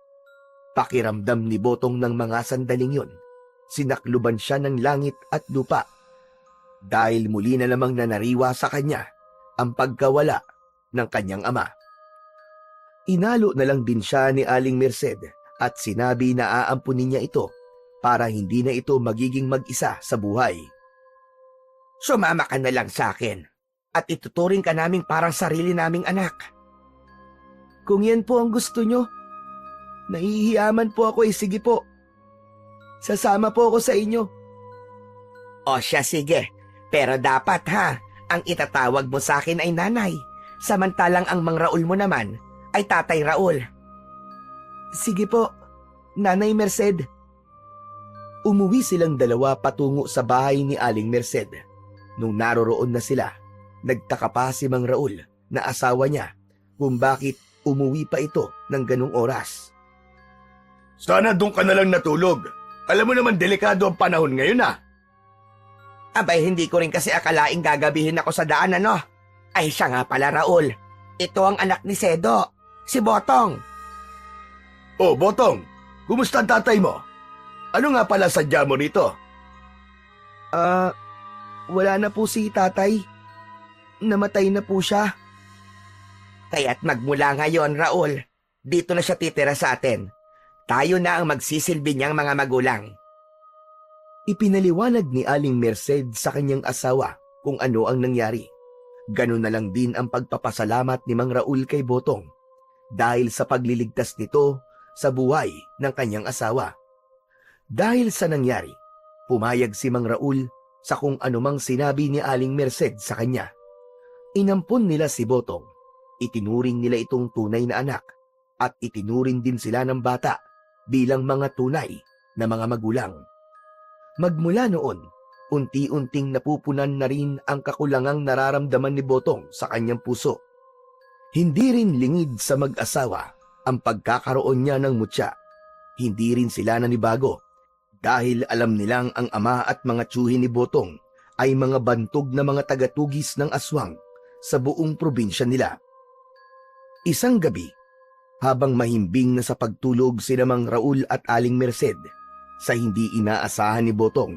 Pakiramdam ni Botong ng mga sandaling yun, sinakluban siya ng langit at lupa dahil muli na namang nanariwa sa kanya ang pagkawala ng kanyang ama. Inalo na lang din siya ni Aling Merced at sinabi na aampunin niya ito para hindi na ito magiging mag-isa sa buhay. Sumama ka na lang sa akin at ituturing ka naming parang sarili naming anak. Kung yan po ang gusto nyo, nahihiyaman po ako sige po. Sasama po ako sa inyo. O siya sige, pero dapat ang itatawag mo sa akin ay nanay, samantalang ang Mang Raul mo naman ay Tatay Raul. Sige po, Nanay Merced. Umuwi silang dalawa patungo sa bahay ni Aling Merced. Nung naroroon na sila, nagtaka pa si Mang Raul na asawa niya kung bakit umuwi pa ito ng ganung oras. Sana doon ka na lang natulog. Alam mo naman delikado ang panahon ngayon Abay, hindi ko rin kasi akalaing gagabihin ako sa daan Ay siya nga pala Raul. Ito ang anak ni Sedo, si Botong. Oh, Botong, kumusta ang tatay mo? Ano nga pala sadya mo rito? Wala na po si tatay. Namatay na po siya. Kaya't magmula ngayon, Raul, dito na siya titira sa atin. Tayo na ang magsisilbi niyang mga magulang. Ipinaliwanag ni Aling Merced sa kanyang asawa kung ano ang nangyari. Ganun na lang din ang pagpapasalamat ni Mang Raul kay Botong dahil sa pagliligtas nito sa buhay ng kanyang asawa. Dahil sa nangyari, pumayag si Mang Raul sa kung anumang sinabi ni Aling Merced sa kanya. Inampon nila si Botong, itinuring nila itong tunay na anak at itinuring din sila ng bata bilang mga tunay na mga magulang. Magmula noon, unti-unting napupunan na rin ang kakulangang nararamdaman ni Botong sa kanyang puso. Hindi rin lingid sa mag-asawa ang pagkakaroon niya ng mutya. Hindi rin sila nanibago dahil alam nilang ang ama at mga tiyuhin ni Botong ay mga bantog na mga tagatugis ng aswang sa buong probinsya nila. Isang gabi, habang mahimbing na sa pagtulog sina Mang Raul at Aling Merced, sa hindi inaasahan ni Botong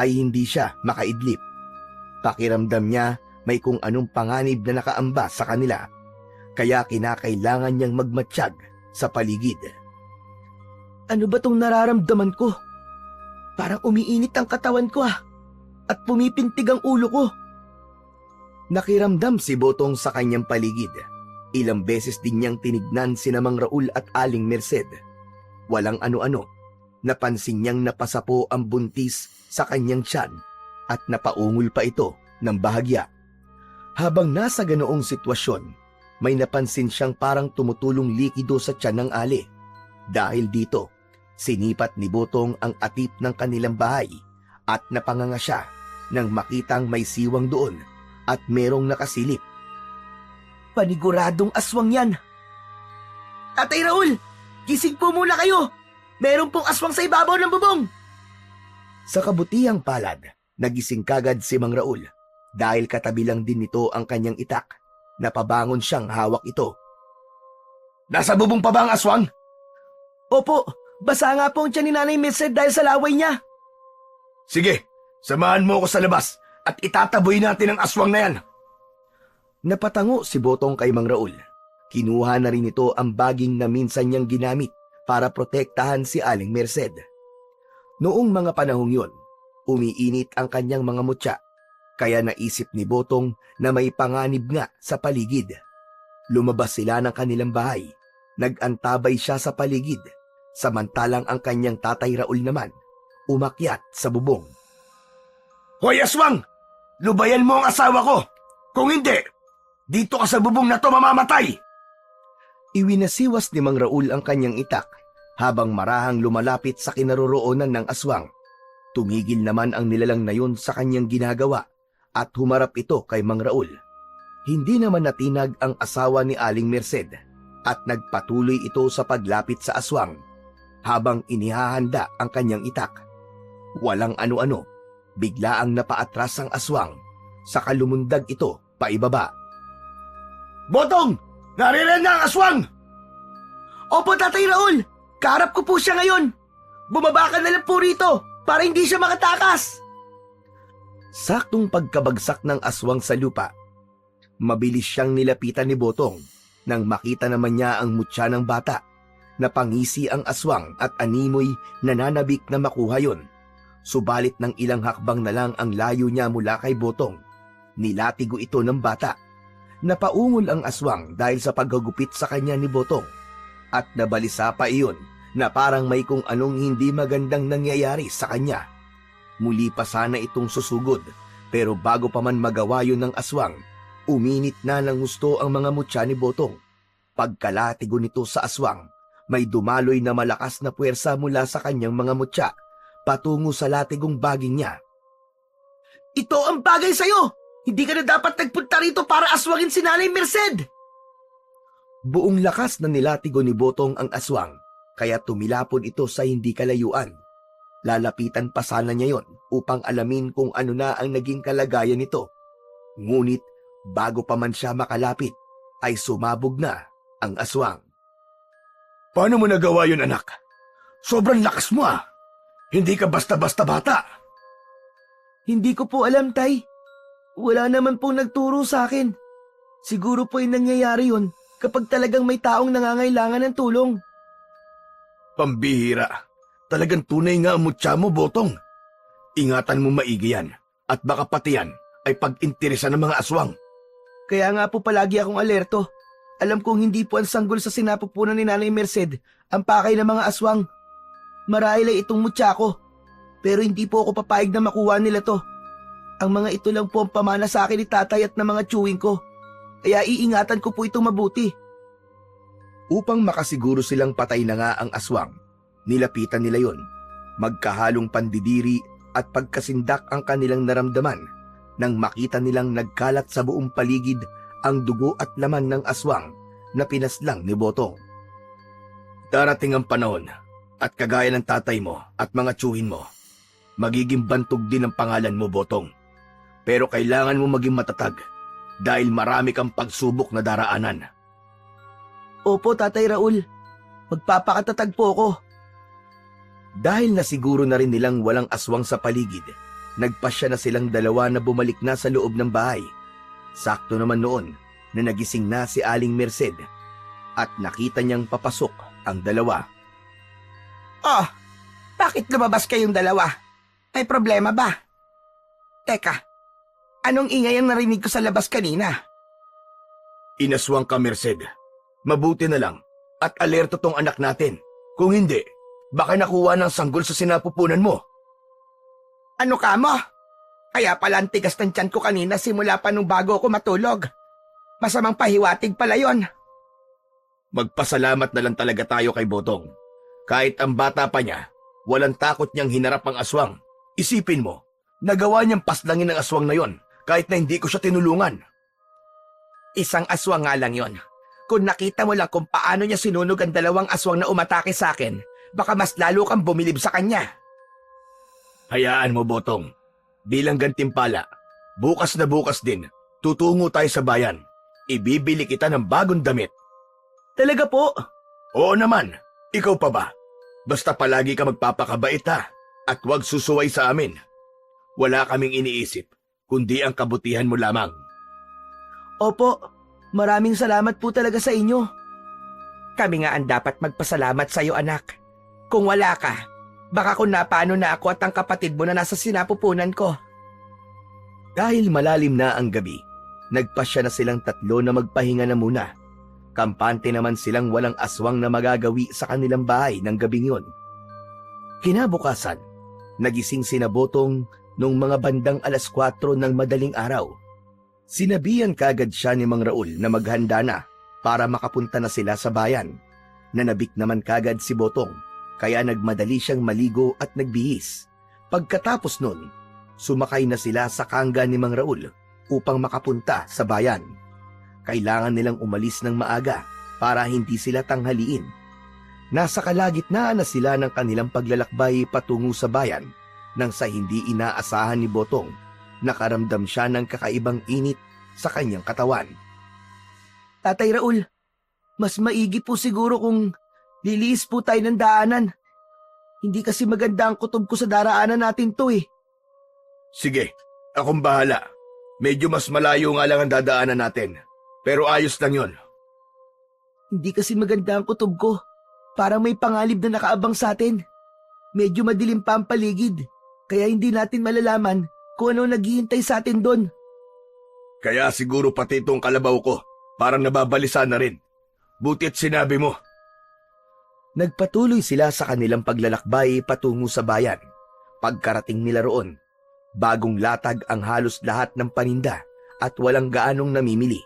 ay hindi siya makaidlip. Pakiramdam niya may kung anong panganib na nakaamba sa kanila, kaya kinakailangan niyang magmatsyag sa paligid. Ano ba tong nararamdaman ko? Parang umiinit ang katawan ko at pumipintig ang ulo ko. Nakiramdam si Botong sa kanyang paligid. Ilang beses din niyang tinignan sina Mang Raul at Aling Merced. Walang ano-ano. Napansin niyang napasapo ang buntis sa kanyang tiyan at napaungol pa ito ng bahagya. Habang nasa ganoong sitwasyon, may napansin siyang parang tumutulong likido sa tiyan ng ali. Dahil dito, sinipat ni Botong ang atip ng kanilang bahay at napanganga siya nang makitang may siwang doon at merong nakasilip. Paniguradong aswang yan. Tatay Raul, gising po muna kayo. Meron pong aswang sa ibabaw ng bubong. Sa kabutihang palad, nagising kagad si Mang Raul dahil katabi lang din nito ang kanyang itak. Napabangon siyang hawak ito. Nasa bubong pa ba ang aswang? Opo, basa nga po ang tiyan ni Nanay Merced dahil sa laway niya. Sige, samahan mo ako sa labas at itataboy natin ang aswang na yan. Napatango si Botong kay Mang Raul. Kinuha na rin ito ang baging na minsan niyang ginamit para protektahan si Aling Merced. Noong mga panahong yun, umiinit ang kanyang mga mutya, kaya naisip ni Botong na may panganib nga sa paligid. Lumabas sila ng kanilang bahay. Nag-antabay siya sa paligid, samantalang ang kanyang tatay Raul naman umakyat sa bubong. Hoy aswang! Lubayan mo ang asawa ko! Kung hindi, dito ka sa bubong na to mamamatay! Iwinasiwas ni Mang Raul ang kanyang itak habang marahang lumalapit sa kinaroroonan ng aswang. Tumigil naman ang nilalang na yun sa kanyang ginagawa at humarap ito kay Mang Raul. Hindi naman natinag ang asawa ni Aling Merced at nagpatuloy ito sa paglapit sa aswang habang inihahanda ang kanyang itak. Walang ano-ano, bigla ang napaatras ang aswang, saka lumundag ito paibaba. Botong! Naririyan na ang aswang! Opo, Tatay Raul, kaharap ko po siya ngayon. Bumaba ka na lang po rito para hindi siya makatakas. Saktong pagkabagsak ng aswang sa lupa, mabilis siyang nilapitan ni Botong nang makita naman niya ang mutya ng bata. Napangisi ang aswang at animoy nananabik na makuha yon. Subalit ng ilang hakbang na lang ang layo niya mula kay Botong, nilatigo ito ng bata. Napaungol ang aswang dahil sa paghagupit sa kanya ni Botong at nabalisa pa iyon na parang may kung anong hindi magandang nangyayari sa kanya. Muli pa sana itong susugod pero bago pa man magawa yun ng aswang, uminit na ng gusto ang mga mutya ni Botong. Pagkalatigo nito sa aswang, may dumaloy na malakas na puwersa mula sa kanyang mga mutya patungo sa latigong baging niya. Ito ang bagay sa'yo! Hindi ka na dapat nagpunta rito para aswangin si Nanay Merced! Buong lakas na nilatigo ni Botong ang aswang, kaya tumilapon ito sa hindi kalayuan. Lalapitan pa sana niya yon upang alamin kung ano na ang naging kalagayan nito. Ngunit bago pa man siya makalapit, ay sumabog na ang aswang. Paano mo nagawa yun, anak? Sobrang lakas mo ah. Hindi ka basta-basta bata. Hindi ko po alam, Tay. Wala naman pong nagturo sa akin. Siguro po yung nangyayari yun kapag talagang may taong nangangailangan ng tulong. Pambihira. Talagang tunay nga ang mutya mo, Botong. Ingatan mo maigi yan. At baka pati yan ay pag-interesan ng mga aswang. Kaya nga po palagi akong alerto. Alam kong hindi po ang sanggol sa sinapupunan ni Nanay Merced ang pakay ng mga aswang. Marahil ay itong mutya ko. Pero hindi po ako papayag na makuha nila to. Ang mga ito lang po ang pamana sa akin ni tatay at ng mga chewing ko. Kaya iingatan ko po ito mabuti. Upang makasiguro silang patay na nga ang aswang, nilapitan nila yon. Magkahalong pandidiri at pagkasindak ang kanilang naramdaman nang makita nilang nagkalat sa buong paligid ang dugo at laman ng aswang na pinaslang ni Botong. Darating ang panahon at kagaya ng tatay mo at mga tsuhin mo, magiging bantog din ang pangalan mo, Botong. Pero kailangan mo maging matatag dahil marami kang pagsubok na daraanan. Opo, Tatay Raul. Magpapakatatag po ako. Dahil nasiguro na rin nilang walang aswang sa paligid, nagpasya na silang dalawa na bumalik na sa loob ng bahay. Sakto naman noon na nagising na si Aling Merced at nakita niyang papasok ang dalawa. Oh, bakit lumabas kayong dalawa? May problema ba? Teka, anong ingay ang narinig ko sa labas kanina? Inaswang ka, Merced. Mabuti na lang at alerto tong anak natin. Kung hindi, baka nakuha ng sanggol sa sinapupunan mo. Ano ka mo? Kaya pala ang tigas ng tiyan ko kanina simula pa nung bago ako matulog. Masamang pahiwatig pala yon. Magpasalamat na lang talaga tayo kay Botong. Kahit ang bata pa niya, walang takot niyang hinarap ang aswang. Isipin mo, nagawa niyang paslangin ang aswang na yon kahit na hindi ko siya tinulungan. Isang aswang nga lang yon. Kung nakita mo lang kung paano niya sinunog ang dalawang aswang na umatake sa akin, baka mas lalo kang bumilib sa kanya. Hayaan mo, Botong. Bilang gantimpala, bukas na bukas din, tutungo tayo sa bayan. Ibibili kita ng bagong damit. Talaga po? Oo naman, ikaw pa ba? Basta palagi ka magpapakabait ha, at huwag susuway sa amin. Wala kaming iniisip, kundi ang kabutihan mo lamang. Opo, maraming salamat po talaga sa inyo. Kami nga ang dapat magpasalamat sa iyo, anak. Kung wala ka, baka kung napaano na ako at ang kapatid mo na nasa sinapupunan ko. Dahil malalim na ang gabi, nagpasya na silang tatlo na magpahinga na muna. Kampante naman silang walang aswang na magagawi sa kanilang bahay ng gabing yon. Kinabukasan, nagising sina Botong nung mga bandang 4:00 ng madaling araw. Sinabihan kagad siya ni Mang Raul na maghanda na para makapunta na sila sa bayan. Nanabik naman kagad si Botong, kaya nagmadali siyang maligo at nagbihis. Pagkatapos nun, sumakay na sila sa kangga ni Mang Raul upang makapunta sa bayan. Kailangan nilang umalis ng maaga para hindi sila tanghaliin. Nasa kalagitnaan na sila ng kanilang paglalakbay patungo sa bayan nang sa hindi inaasahan ni Botong, nakaramdam siya ng kakaibang init sa kanyang katawan. Tatay Raul, mas maigi po siguro kung liliis po tayo ng daanan. Hindi kasi maganda ang kutob ko sa daraanan natin to eh. Sige, akong bahala. Medyo mas malayo nga lang ang dadaanan natin. Pero ayos lang yon. Hindi kasi maganda ang kutob ko. Parang may pangalib na nakaabang sa atin. Medyo madilim pa ang paligid. Kaya hindi natin malalaman kung ano naghihintay sa atin doon. Kaya siguro pati itong kalabaw ko, parang nababalisa na rin. Buti't sinabi mo. Nagpatuloy sila sa kanilang paglalakbay patungo sa bayan. Pagkarating nila roon, bagong latag ang halos lahat ng paninda at walang gaanong namimili.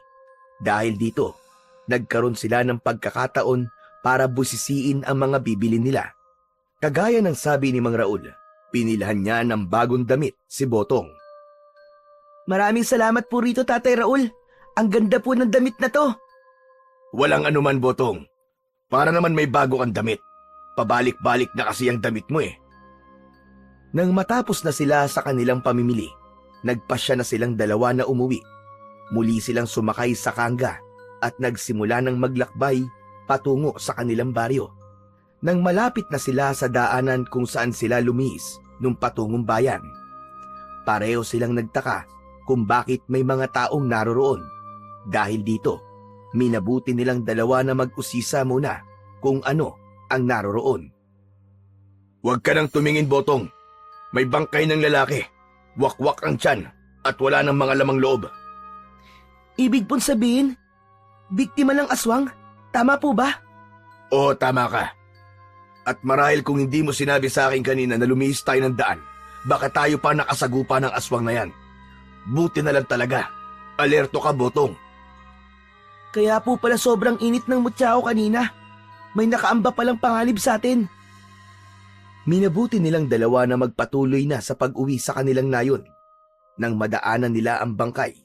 Dahil dito, nagkaroon sila ng pagkakataon para busisiin ang mga bibili nila. Kagaya ng sabi ni Mang Raul, pinilhan niya ng bagong damit si Botong. Maraming salamat po rito, Tatay Raul. Ang ganda po ng damit na to. Walang anuman, Botong. Para naman may bago kang damit. Pabalik-balik na kasi ang damit mo eh. Nang matapos na sila sa kanilang pamimili, nagpasya na silang dalawa na umuwi. Muli silang sumakay sa kangga at nagsimula ng maglakbay patungo sa kanilang baryo. Nang malapit na sila sa daanan kung saan sila lumihis nung patungong bayan, pareho silang nagtaka kung bakit may mga taong naroroon. Dahil dito, minabuti nilang dalawa na mag-usisa muna kung ano ang naroroon. Huwag ka nang tumingin, Botong. May bangkay ng lalaki. Wakwak ang tiyan at wala ng mga lamang loob. Ibig pong sabihin, biktima ng aswang? Tama po ba? Oo, tama ka. At marahil kung hindi mo sinabi sa akin kanina na lumihis tayo ng daan, baka tayo pa nakasagupa ng aswang na yan. Buti na lang talaga. Alerto ka, Botong. Kaya po pala sobrang init ng mutya ko kanina. May nakaamba palang pangalib sa atin. Minabuti nilang dalawa na magpatuloy na sa pag-uwi sa kanilang nayon. Nang madaanan nila ang bangkay,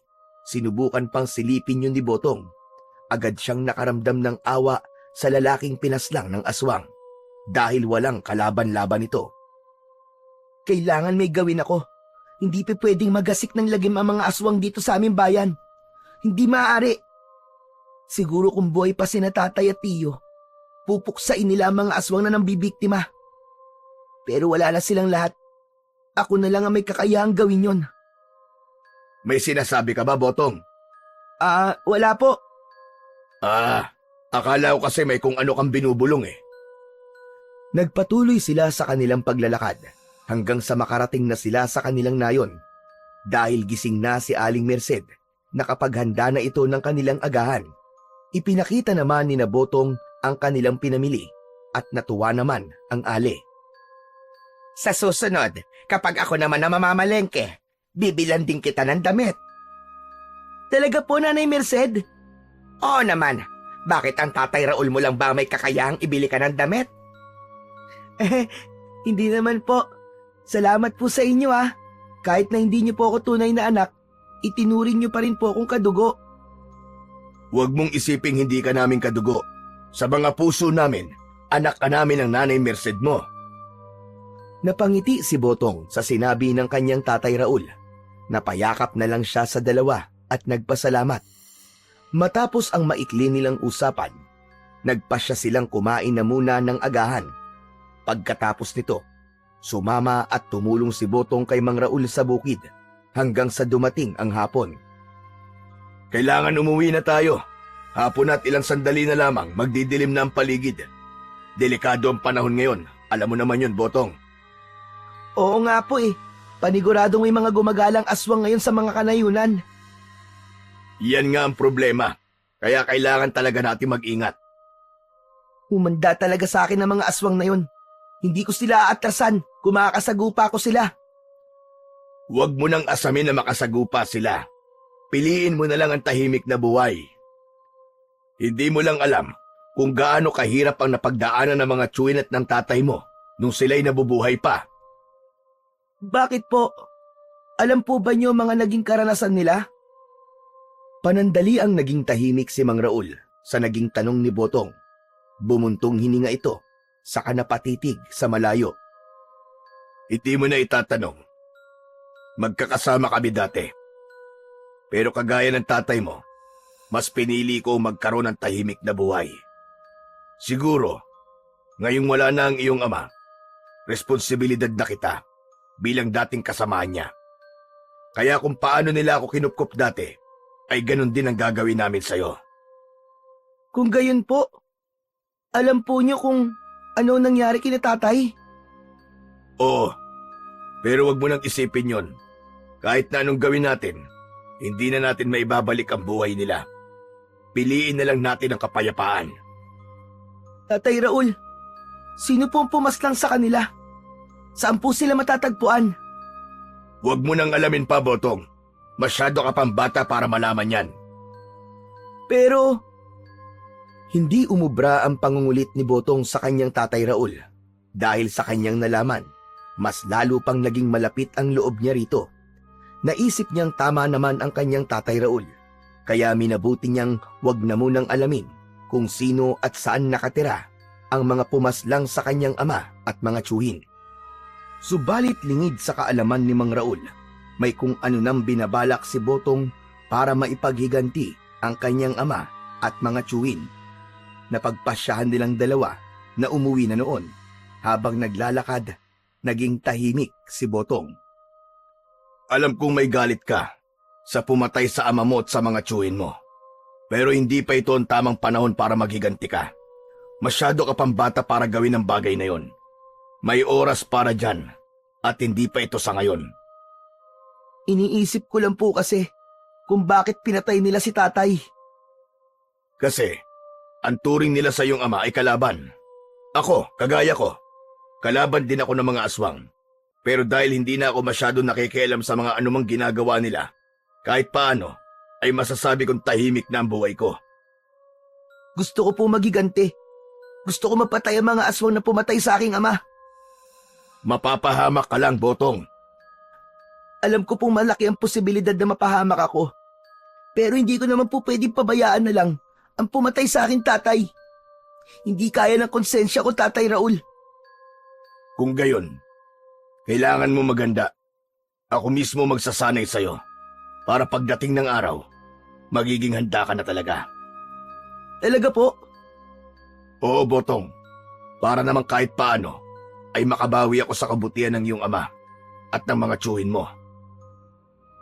sinubukan pang silipin yun ni Botong. Agad siyang nakaramdam ng awa sa lalaking pinaslang ng aswang dahil walang kalaban-laban ito. Kailangan may gawin ako. Hindi pa pwedeng magasik ng lagim ang mga aswang dito sa aming bayan. Hindi maaari. Siguro kung buhay pa sina tatay at tiyo, pupuksain nila ang mga aswang na nambibiktima. Pero wala na silang lahat. Ako na lang ang may kakayahang gawin yon. May sinasabi ka ba, Botong? Wala po. Akala ko kasi may kung ano kang binubulong eh. Nagpatuloy sila sa kanilang paglalakad hanggang sa makarating na sila sa kanilang nayon. Dahil gising na si Aling Merced, nakapaghanda na ito ng kanilang agahan. Ipinakita naman ni na Botong ang kanilang pinamili at natuwa naman ang ale. Sa susunod, kapag ako naman na mamamalengke, bibilan din kita ng damit. Talaga po, Nanay Merced? Oo naman, bakit ang tatay Raul mo lang ba may kakayahang ibili ka ng damit? Hindi naman po. Salamat po sa inyo Kahit na hindi niyo po ako tunay na anak, itinuring niyo pa rin po akong kadugo. Huwag mong isiping hindi ka namin kadugo. Sa mga puso namin, anak ka namin ng Nanay Merced mo. Napangiti si Botong sa sinabi ng kanyang tatay Raul. Napayakap na lang siya sa dalawa at nagpasalamat. Matapos ang maikli nilang usapan, nagpasya silang kumain na muna ng agahan. Pagkatapos nito, sumama at tumulong si Botong kay Mang Raul sa bukid hanggang sa dumating ang hapon. Kailangan umuwi na tayo. Hapon at ilang sandali na lamang magdidilim na ang paligid. Delikado ang panahon ngayon. Alam mo naman yun, Botong. Oo nga po Paniguradong may mga gumagalang aswang ngayon sa mga kanayunan. Yan nga ang problema. Kaya kailangan talaga natin mag-ingat. Humanda talaga sa akin ang mga aswang na yun. Hindi ko sila aatrasan kung makakasagupa ko sila. Huwag mo nang asamin na makasagupa sila. Piliin mo na lang ang tahimik na buhay. Hindi mo lang alam kung gaano kahirap ang napagdaanan ng mga tsuin at ng tatay mo nung sila'y nabubuhay pa. Bakit po? Alam po ba niyo mga naging karanasan nila? Panandali ang naging tahimik si Mang Raul sa naging tanong ni Botong. Bumuntong hininga ito, saka napatitig sa malayo. Hindi mo na itatanong. Magkakasama kami dati. Pero kagaya ng tatay mo, mas pinili ko magkaroon ng tahimik na buhay. Siguro, ngayong wala na ang iyong ama, responsibilidad na kita bilang dating kasamaan niya. Kaya kung paano nila ako kinupkop dati, ay ganun din ang gagawin namin sa'yo. Kung gayon po, alam po niyo kung ano nangyari kina tatay? Oo, pero wag mo nang isipin yon. Kahit na anong gawin natin, hindi na natin maibabalik ang buhay nila. Piliin na lang natin ang kapayapaan. Tatay Raul, sino po ang pumaslang sa kanila? Saan po sila matatagpuan? Huwag mo nang alamin pa, Botong. Masyado ka pang bata para malaman yan. Pero, hindi umubra ang pangungulit ni Botong sa kanyang tatay Raul. Dahil sa kanyang nalaman, mas lalo pang naging malapit ang loob niya rito. Naisip niyang tama naman ang kanyang tatay Raul. Kaya minabuti niyang wag na munang alamin kung sino at saan nakatira ang mga pumaslang sa kanyang ama at mga tsuhin. Subalit lingid sa kaalaman ni Mang Raul, may kung ano nang binabalak si Botong para maipaghiganti ang kanyang ama at mga tiyuhin. Napagpasyahan nilang dalawa na umuwi na noon. Habang naglalakad, naging tahimik si Botong. Alam kong may galit ka sa pumatay sa ama mo at sa mga tiyuhin mo. Pero hindi pa ito ang tamang panahon para maghiganti ka. Masyado ka pang bata para gawin ang bagay na yon. May oras para dyan at hindi pa ito sa ngayon. Iniisip ko lang po kasi kung bakit pinatay nila si tatay. Kasi ang turing nila sa iyong ama ay kalaban. Ako, kagaya ko, kalaban din ako ng mga aswang. Pero dahil hindi na ako masyado nakikialam sa mga anumang ginagawa nila, kahit paano ay masasabi kong tahimik na ang buhay ko. Gusto ko po magiganti. Gusto ko mapatay ang mga aswang na pumatay sa aking ama. Mapapahamak ka lang, Botong. Alam ko pong malaki ang posibilidad na mapahamak ako. Pero hindi ko naman po pwedeng pabayaan na lang ang pumatay sa aking tatay. Hindi kaya ng konsensya ko, Tatay Raul. Kung gayon, kailangan mo maganda. Ako mismo magsasanay sa'yo para pagdating ng araw, magiging handa ka na talaga. Talaga po? Oo, Botong. Para naman kahit paano, ay makabawi ako sa kabutihan ng iyong ama at ng mga tiyuhin mo.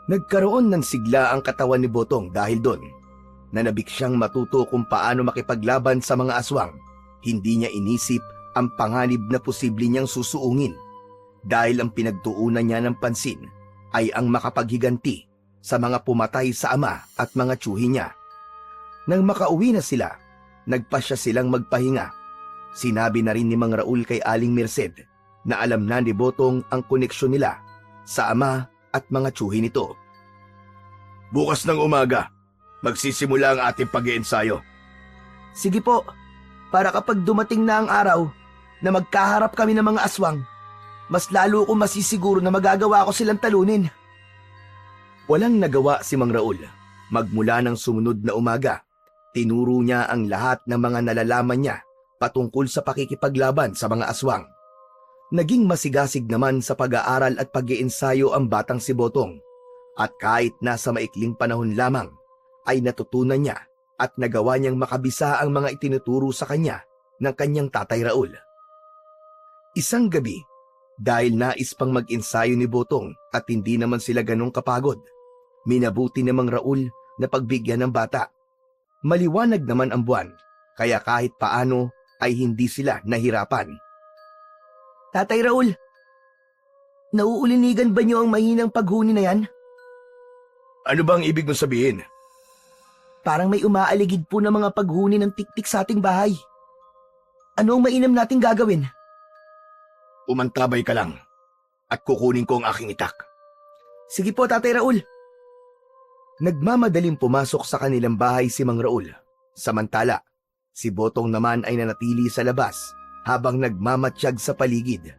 Nagkaroon ng sigla ang katawan ni Botong dahil doon. Nanabik siyang matuto kung paano makipaglaban sa mga aswang. Hindi niya inisip ang panganib na posible niyang susuungin dahil ang pinagtuunan niya ng pansin ay ang makapaghiganti sa mga pumatay sa ama at mga tiyuhin niya. Nang makauwi na sila, nagpasya silang magpahinga. Sinabi na rin ni Mang Raul kay Aling Merced na alam na ni Botong ang koneksyon nila sa ama at mga tiyuhin nito. Bukas ng umaga, magsisimula ang ating pag-iensayo. Sige po, para kapag dumating na ang araw na magkaharap kami ng mga aswang, mas lalo kong masisiguro na magagawa ko silang talunin. Walang nagawa si Mang Raul. Magmula ng sumunod na umaga, tinuro niya ang lahat ng mga nalalaman niya patungkol sa pakikipaglaban sa mga aswang. Naging masigasig naman sa pag-aaral at pag-iensayo ang batang si Botong. At kahit nasa maikling panahon lamang, ay natutunan niya at nagawa niyang makabisa ang mga itinuturo sa kanya ng kanyang Tatay Raul. Isang gabi, dahil nais pang mag-ensayo ni Botong at hindi naman sila ganong kapagod, minabuti ni Mang Raul na pagbigyan ng bata. Maliwanag naman ang buwan, kaya kahit paano ay hindi sila nahirapan. Tatay Raul, nauulinigan ba niyo ang mahinang paghuni na yan? Ano bang ibig mong sabihin? Parang may umaaligid po ng mga paghuni ng tiktik sa ating bahay. Ano ang mainam nating gagawin? Umantabay ka lang at kukunin ko ang aking itak. Sige po, Tatay Raul. Nagmamadaling pumasok sa kanilang bahay si Mang Raul. Samantala, si Botong naman ay nanatili sa labas habang nagmamatsyag sa paligid.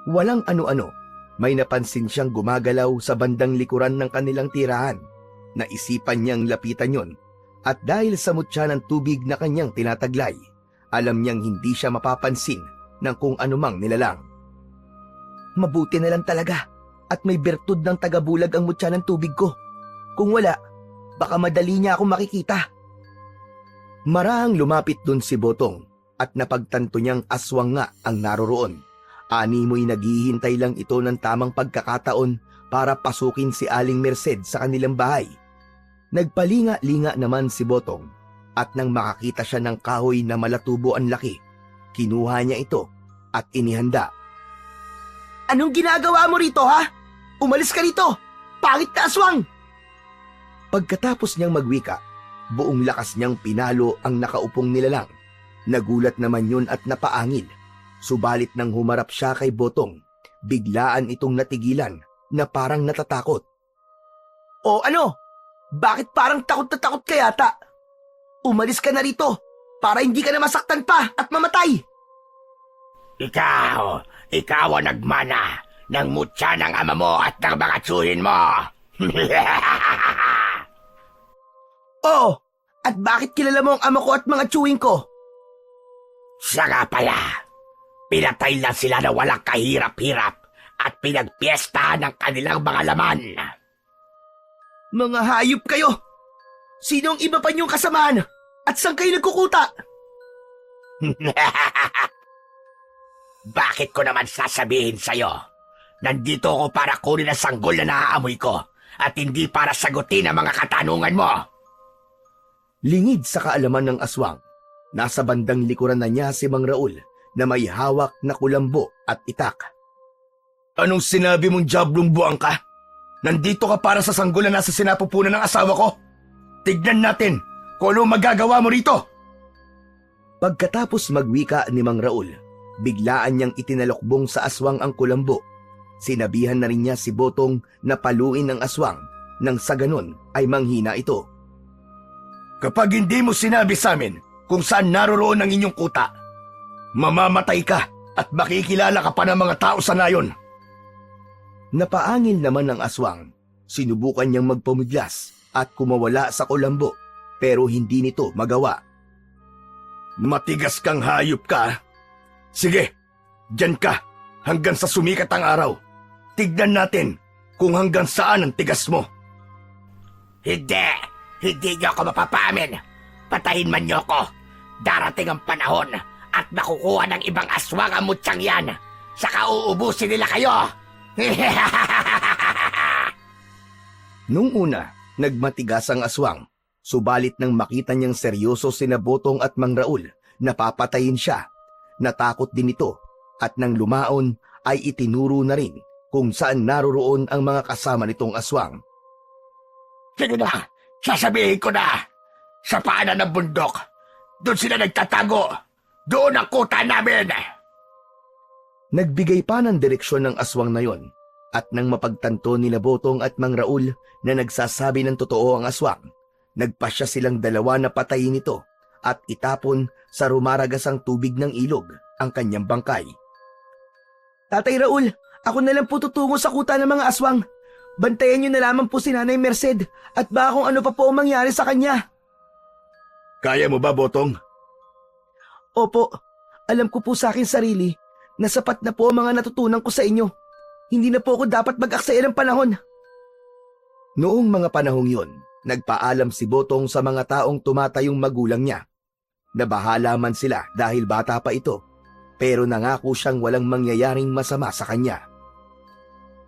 Walang ano-ano, may napansin siyang gumagalaw sa bandang likuran ng kanilang tirahan. Naisipan niyang lapitan yon at dahil sa mutya ng tubig na kanyang tinataglay, alam niyang hindi siya mapapansin ng kung anumang nilalang. Mabuti na lang talaga at may bertud ng tagabulag ang mutya ng tubig ko. Kung wala, baka madali niya akong makikita. Marahang lumapit dun si Botong at napagtanto niyang aswang nga ang naroroon. Animoy naghihintay lang ito ng tamang pagkakataon para pasukin si Aling Merced sa kanilang bahay. Nagpalinga-linga naman si Botong at nang makakita siya ng kahoy na malatubo ang laki, kinuha niya ito at inihanda. Anong ginagawa mo rito, ha? Umalis ka rito! Pangit na aswang! Pagkatapos niyang magwika, buong lakas niyang pinalo ang nakaupong nilalang. Nagulat naman yun at napaangil. Subalit nang humarap siya kay Botong, biglaan itong natigilan na parang natatakot. O ano? Bakit parang takot na takot ka yata? Umalis ka na rito para hindi ka na masaktan pa at mamatay. Ikaw ang nagmana ng mutya ng ama mo at ng mga tiyuhin mo. Oo, at bakit kilala mo ang ama ko at mga tiyuhin ko? Siya nga pala, pinatay lang sila na walang kahirap-hirap at pinagpiestahan ng kanilang mga laman. Mga hayop kayo! Sinong iba pa niyong kasamahan? At saan kayo nagkukuta? Bakit ko naman sasabihin sa'yo? Nandito ako para kunin ang sanggol na naaamoy ko at hindi para sagutin ang mga katanungan mo. Lingid sa kaalaman ng aswang, nasa bandang likuran na niya si Mang Raul na may hawak na kulambo at itak. Anong sinabi mong diablong buwang ka? Nandito ka para sa sanggol na nasa sinapupunan ng asawa ko? Tignan natin kung ano magagawa mo rito. Pagkatapos magwika ni Mang Raul, biglaan niyang itinalokbong sa aswang ang kulambo. Sinabihan na rin niya si Botong na paluin ang aswang nang sa ganon ay manghina ito. Kapag hindi mo sinabi sa amin kung saan naroroon ang inyong kuta, mamamatay ka at makikilala ka pa ng mga tao sa nayon. Napaangil naman ng aswang. Sinubukan niyang magpumiglas at kumawala sa kulambo pero hindi nito magawa. Matigas kang hayop ka. Sige, dyan ka hanggang sa sumikat ang araw. Tignan natin kung hanggang saan ang tigas mo. Hindi niyo ako mapapamin. Patayin man niyo ako. Darating ang panahon at makukuha ng ibang aswang ang mutyang yan. Saka uubusin nila kayo. Nung una, nagmatigas ang aswang. Subalit nang makita niyang seryoso sina Botong at Mang Raul, napapatayin siya. Natakot din ito at nang lumaon ay itinuro na rin kung saan naroroon ang mga kasama nitong aswang. Sige na, sasabihin ko na. Sa paanan ng bundok, doon sila nagtatago. Doon ang kuta namin. Nagbigay pa ng direksyon ng aswang na yon at nang mapagtanto nila Botong at Mang Raul na nagsasabi ng totoo ang aswang, nagpasya silang dalawa na patayin ito at itapon sa rumaragasang tubig ng ilog ang kanyang bangkay. Tatay Raul, ako na lang po tutungo sa kuta ng mga aswang. Bantayan niyo na lamang po si Nanay Merced at baka kung ano pa po ang mangyari sa kanya. Kaya mo ba, Botong? Opo, alam ko po sa akin sarili na sapat na po ang mga natutunan ko sa inyo. Hindi na po ako dapat mag-aksaya ng panahon. Noong mga panahong yon, nagpaalam si Botong sa mga taong tumatayong magulang niya. Nabahala man sila dahil bata pa ito, pero nangako siyang walang mangyayaring masama sa kanya.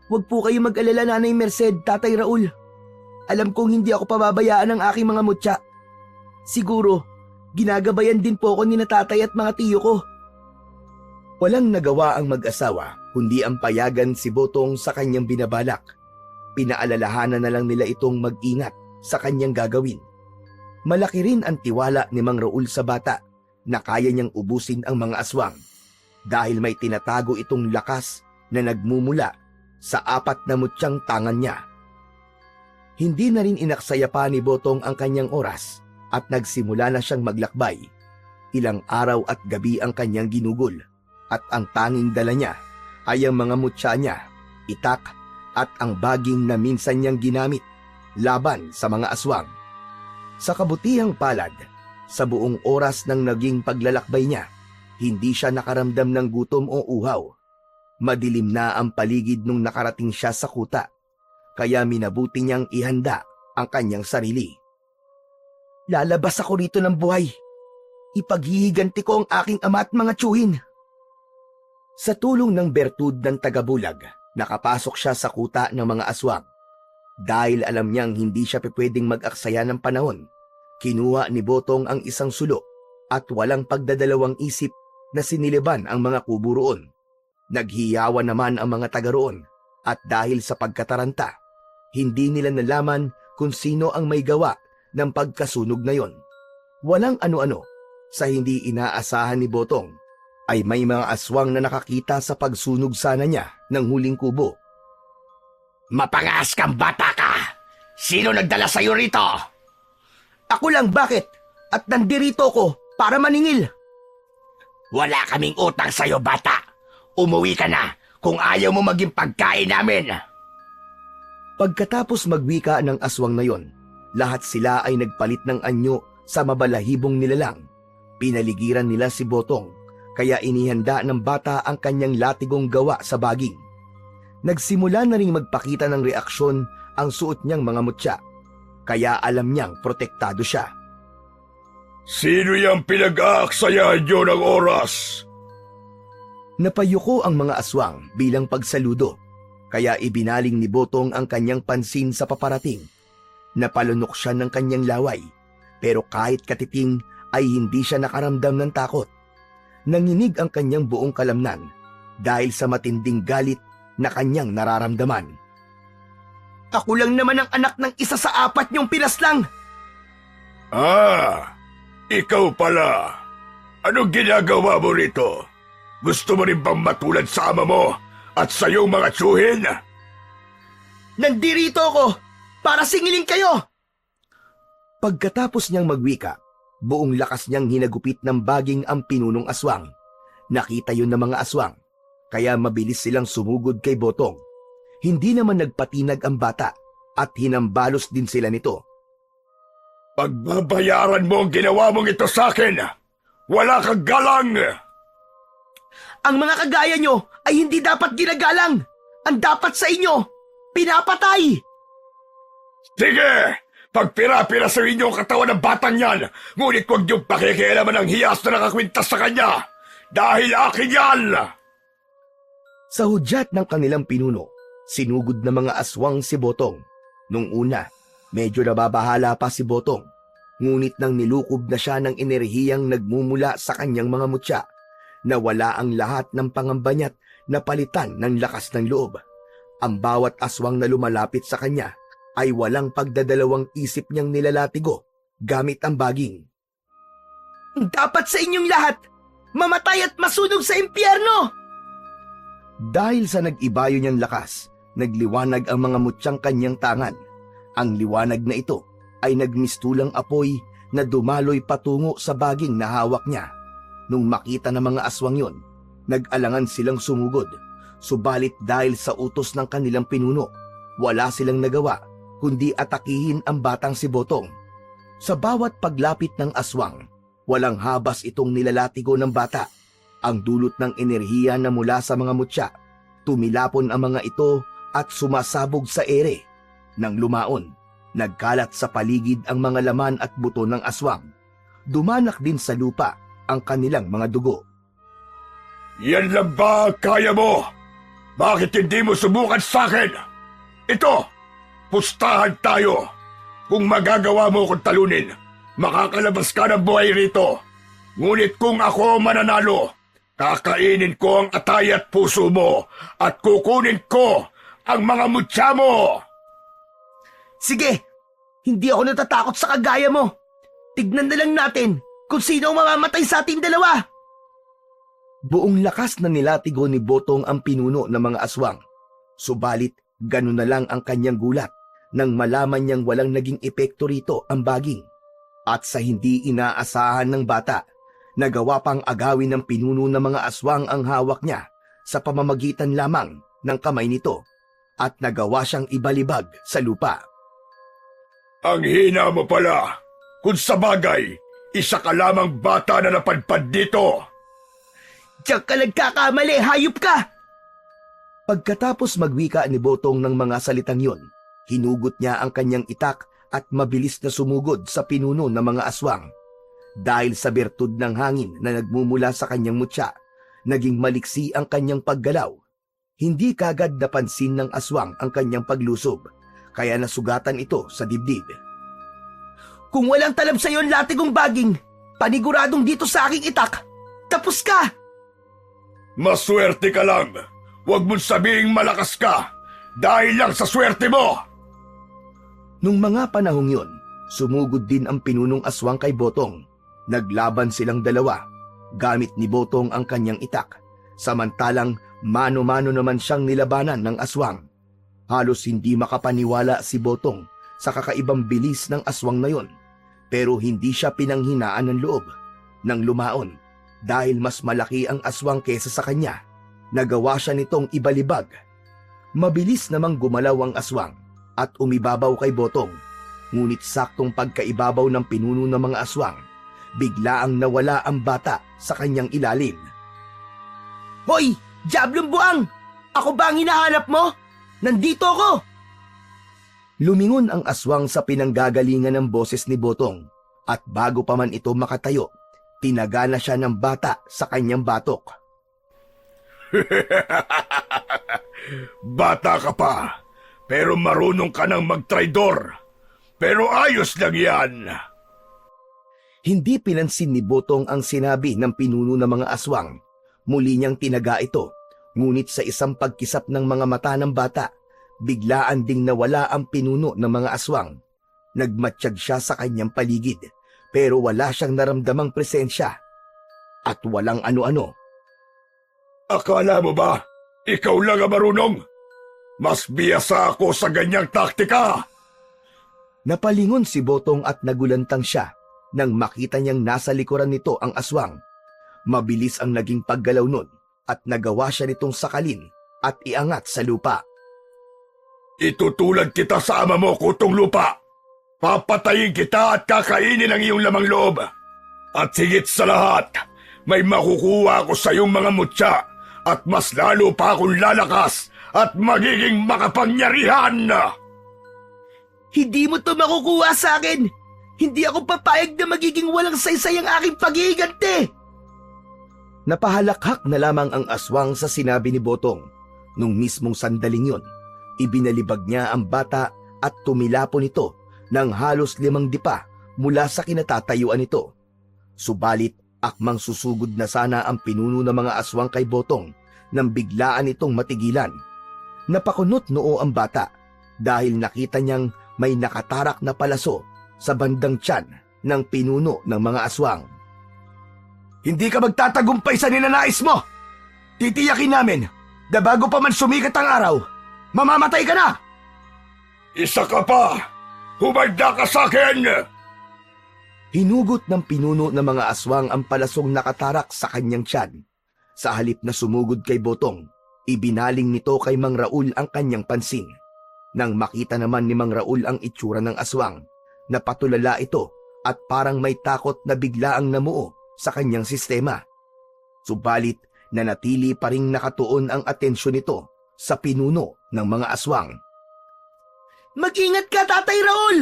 Huwag po kayo mag-alala, Nanay Merced, Tatay Raul. Alam kong hindi ako pababayaan ng aking mga mutya. Siguro, ginagabayan din po ako ni na tatay at mga tiyo ko. Walang nagawa ang mag-asawa kundi ang payagan si Botong sa kanyang binabalak. Pinaalalahanan na lang nila itong mag-ingat sa kanyang gagawin. Malaki rin ang tiwala ni Mang Raul sa bata na kaya niyang ubusin ang mga aswang dahil may tinatago itong lakas na nagmumula sa 4 na mutyang tangan niya. Hindi na rin inaksaya pa ni Botong ang kanyang oras at nagsimula na siyang maglakbay. Ilang araw at gabi ang kanyang ginugol at ang tanging dala niya ay ang mga mutya niya, itak at ang baging na minsan niyang ginamit laban sa mga aswang. Sa kabutihang palad, sa buong oras ng naging paglalakbay niya, hindi siya nakaramdam ng gutom o uhaw. Madilim na ang paligid nung nakarating siya sa kuta, kaya minabuti niyang ihanda ang kanyang sarili. Lalabas ako rito ng buhay. Ipaghihiganti ko ang aking ama at mga tiyuhin. Sa tulong ng bertud ng tagabulag, nakapasok siya sa kuta ng mga aswang. Dahil alam niyang hindi siya pwedeng mag-aksaya ng panahon, kinuha ni Botong ang isang sulo at walang pagdadalawang isip na siniliban ang mga kubo roon. Naghiyawan naman ang mga taga roon at dahil sa pagkataranta, hindi nila nalaman kung sino ang may gawa ng pagkasunog na yon. Walang ano-ano, sa hindi inaasahan ni Botong, ay may mga aswang na nakakita sa pagsunog sana niya ng huling kubo. Mapangas kang bata ka! Sino nagdala sa'yo rito? Ako lang, bakit? At nandirito ko para maningil. Wala kaming utang sa'yo, bata. Umuwi ka na kung ayaw mo maging pagkain namin. Pagkatapos magwika ng aswang na yon, lahat sila ay nagpalit ng anyo sa mabalahibong nilalang. Pinaligiran nila si Botong, kaya inihanda ng bata ang kanyang latigong gawa sa baging. Nagsimula na ring magpakita ng reaksyon ang suot niyang mga mutya, kaya alam niyang protektado siya. Sino yung pinag-aaksayahan nyo ng oras? Napayuko ang mga aswang bilang pagsaludo, kaya ibinaling ni Botong ang kanyang pansin sa paparating. Napalunok siya ng kanyang laway, pero kahit katiting ay hindi siya nakaramdam ng takot. Nanginig ang kanyang buong kalamnan dahil sa matinding galit na kanyang nararamdaman. Ako lang naman ang anak ng isa sa 4 niyong pinaslang. Ah, ikaw pala. Anong ginagawa mo rito? Gusto mo rin bang matulad sa ama mo at sa iyong mga tsuhin? Nandirito ako para singilin kayo. Pagkatapos niyang magwika, buong lakas niyang hinagupit ng baging ang pinunong aswang. Nakita yun ng mga aswang, kaya mabilis silang sumugod kay Botong. Hindi naman nagpatinag ang bata at hinambalos din sila nito. Pagbabayaran mo ang ginawa mong ito sa akin! Wala kang galang! Ang mga kagaya nyo ay hindi dapat ginagalang. Ang dapat sa inyo, pinapatay. Sige! Pagpira-pira sa inyong katawan ng batang yan, ngunit huwag niyong pakikialaman ang hiyas na nakakwintas sa kanya! Dahil akin yan! Sa hudyat ng kanilang pinuno, sinugod ng mga aswang si Botong. Nung una, medyo nababahala pa si Botong, ngunit nang nilukob na siya ng enerhiyang nagmumula sa kanyang mga mutya, nawala ang lahat ng pangamba niya't napalitan ng lakas ng loob. Ang bawat aswang na lumalapit sa kanya ay walang pagdadalawang isip niyang nilalatigo gamit ang baging. Dapat sa inyong lahat, mamatay at masunog sa impyerno! Dahil sa nag-ibayo niyang lakas, nagliwanag ang mga mutyang kanyang tangan. Ang liwanag na ito ay nagmistulang apoy na dumaloy patungo sa baging na hawak niya. Nung makita ng mga aswang yon, nag-alangan silang sumugod. Subalit dahil sa utos ng kanilang pinuno, wala silang nagawa kundi atakihin ang batang si Botong. Sa bawat paglapit ng aswang, walang habas itong nilalatigo ng bata. Ang dulot ng enerhiya na mula sa mga mutya, tumilapon ang mga ito at sumasabog sa ere. Nang lumaon, nagkalat sa paligid ang mga laman at buto ng aswang. Dumanak din sa lupa ang kanilang mga dugo. Yan lang ba kaya mo? Bakit hindi mo subukan sa akin? Ito, pustahan tayo. Kung magagawa mo akong talunin, makakalabas ka ng buhay rito. Ngunit kung ako mananalo, kakainin ko ang atay at puso mo at kukunin ko ang mga mutya mo. Sige, hindi ako natatakot sa kagaya mo. Tignan na lang natin kung sino ang mamamatay sa ating dalawa. Buong lakas na nilatigo ni Botong ang pinuno ng mga aswang. Subalit, ganun na lang ang kanyang gulat nang malaman niyang walang naging epekto rito ang baging. At sa hindi inaasahan ng bata, nagawa pang agawin ng pinuno ng mga aswang ang hawak niya sa pamamagitan lamang ng kamay nito at nagawa siyang ibalibag sa lupa. Ang hina mo pala. Kung sa bagay, isa ka lamang bata na napadpad dito. Diyan ka nagkakamali, hayop ka! Pagkatapos magwika ni Botong ng mga salitang yon, hinugot niya ang kanyang itak at mabilis na sumugod sa pinuno ng mga aswang. Dahil sa bertud ng hangin na nagmumula sa kanyang mutya, naging maliksi ang kanyang paggalaw. Hindi kagad napansin ng aswang ang kanyang paglusob, kaya nasugatan ito sa dibdib. Kung walang talab sa iyo ang latigong baging, paniguradong dito sa aking itak, tapos ka! Maswerte ka lang. Huwag mong sabihing malakas ka dahil lang sa swerte mo. Nung mga panahong yon, sumugod din ang pinunong aswang kay Botong. Naglaban silang dalawa. Gamit ni Botong ang kanyang itak, samantalang mano-mano naman siyang nilabanan ng aswang. Halos hindi makapaniwala si Botong sa kakaibang bilis ng aswang na yon, pero hindi siya pinanghinaan ng loob. Nang lumaon, dahil mas malaki ang aswang kesa sa kanya, nagawa siya nitong ibalibag. Mabilis namang gumalaw ang aswang at umibabaw kay Botong, ngunit saktong pagkaibabaw ng pinuno ng mga aswang, biglaang nawala ang bata sa kanyang ilalim. Hoy! Diablong buang! Ako ba ang hinahanap mo? Nandito ako! Lumingon ang aswang sa pinanggagalingan ng boses ni Botong At bago pa man ito makatayo, tinaga na siya ng bata sa kanyang batok. Bata ka pa, pero marunong ka nang magtraidor. Pero ayos lang yan. Hindi pinansin ni Botong ang sinabi ng pinuno ng mga aswang. Muli niyang tinaga ito, ngunit sa isang pagkisap ng mga mata ng bata, biglaan ding nawala ang pinuno ng mga aswang. Nagmatsyag siya sa kanyang paligid, pero wala siyang naramdamang presensya. At walang ano-ano. Akala mo ba, ikaw lang ang marunong? Mas biyasa ako sa ganyang taktika. Napalingon si Botong at nagulantang siya nang makita niyang nasa likuran nito ang aswang. Mabilis ang naging paggalaw nun at nagawa siya nitong sakalin at iangat sa lupa. Itutulad kita sa ama mo, Kutong Lupa. Papatayin kita at kakainin ang iyong lamang loob. At higit sa lahat, may makukuha ako sa iyong mga mutya at mas lalo pa akong lalakas at magiging makapangyarihan. Hindi mo to makukuha sa akin! Hindi ako papayag na magiging walang saysay ang aking pag-iigante! Napahalakhak na lamang ang aswang sa sinabi ni Botong. Nung mismong sandaling yon, ibinalibag niya ang bata at tumilapon ito ng halos 5 dipa mula sa kinatatayuan nito. Subalit, akmang susugod na sana ang pinuno ng mga aswang kay Botong nang biglaan itong matigilan. Napakunot noo ang bata dahil nakita niyang may nakatarak na palaso sa bandang tiyan ng pinuno ng mga aswang. Hindi ka magtatagumpay sa ninanais mo! Titiyakin namin na bago pa man sumikat ang araw, mamamatay ka na! Isa ka pa! Humarda ka sa akin! Hinugot ng pinuno ng mga aswang ang palasong nakatarak sa kanyang tiyan. Sa halip na sumugod kay Botong, ibinaling nito kay Mang Raul ang kanyang pansin. Nang makita naman ni Mang Raul ang itsura ng aswang, napatulala ito at parang may takot na biglaang namuo sa kanyang sistema. Subalit, nanatili pa ring nakatuon ang atensyon nito sa pinuno ng mga aswang. Mag-ingat ka, Tatay Raul!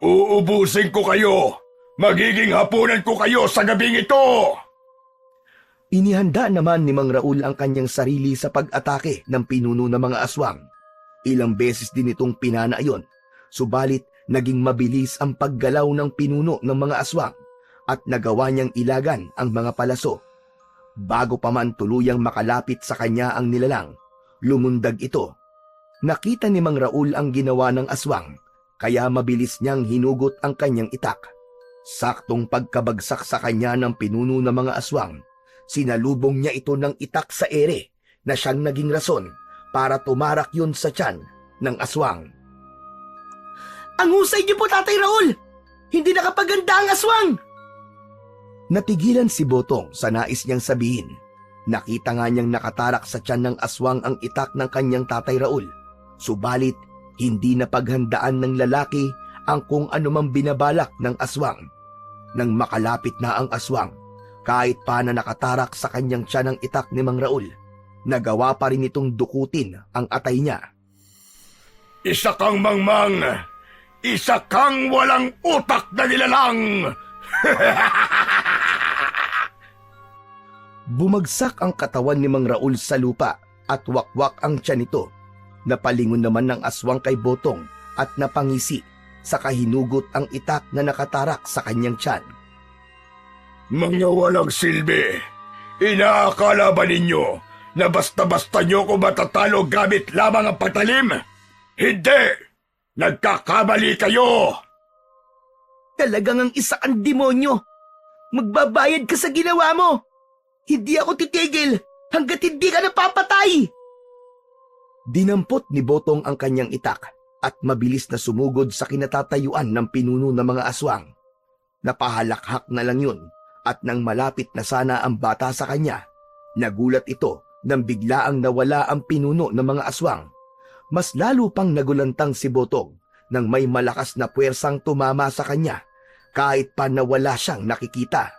Uubusin ko kayo! Magiging hapunan ko kayo sa gabing ito! Inihanda naman ni Mang Raul ang kanyang sarili sa pag-atake ng pinuno ng mga aswang. Ilang beses din itong pinana iyon, subalit naging mabilis ang paggalaw ng pinuno ng mga aswang at nagawa niyang ilagan ang mga palaso. Bago pa man tuluyang makalapit sa kanya ang nilalang, lumundag ito. Nakita ni Mang Raul ang ginawa ng aswang, kaya mabilis niyang hinugot ang kanyang itak. Saktong pagkabagsak sa kanya ng pinuno ng mga aswang, sinalubong niya ito ng itak sa ere na siyang naging rason para tumarak yun sa tiyan ng aswang. Ang husay niyo po, Tatay Raul! Hindi nakapaganda ang aswang! Natigilan si Botong sa nais niyang sabihin. Nakita nga niyang nakatarak sa tiyan ng aswang ang itak ng kanyang Tatay Raul. Subalit, hindi napaghandaan ng lalaki ang kung anumang binabalak ng aswang. Nang makalapit na ang aswang, kahit pa na nakatarak sa kanyang tiyan ng itak ni Mang Raul, nagawa pa rin itong dukutin ang atay niya. Isa kang mangmang! Isa kang walang utak na nilalang! Bumagsak ang katawan ni Mang Raul sa lupa at wakwak ang tiyan nito. Napalingon naman ng aswang kay Botong at napangisi sa kahinugot ang itak na nakatarak sa kanyang tiyan. Mga walang silbi! Inaakala ba ninyo na basta-basta nyo ko matatalo gamit lamang ang pagtalim? Hindi! Nagkakamali kayo! Talagang ang isa kang demonyo! Magbabayad ka sa ginawa mo! Hindi ako titigil hanggat hindi ka napapatay! Dinampot ni Botong ang kanyang itak at mabilis na sumugod sa kinatatayuan ng pinuno ng mga aswang. Napahalakhak na lang yun at nang malapit na sana ang bata sa kanya, nagulat ito nang biglaang nawala ang pinuno ng mga aswang. Mas lalo pang nagulantang si Botong nang may malakas na puwersang tumama sa kanya kahit pa nawala siyang nakikita.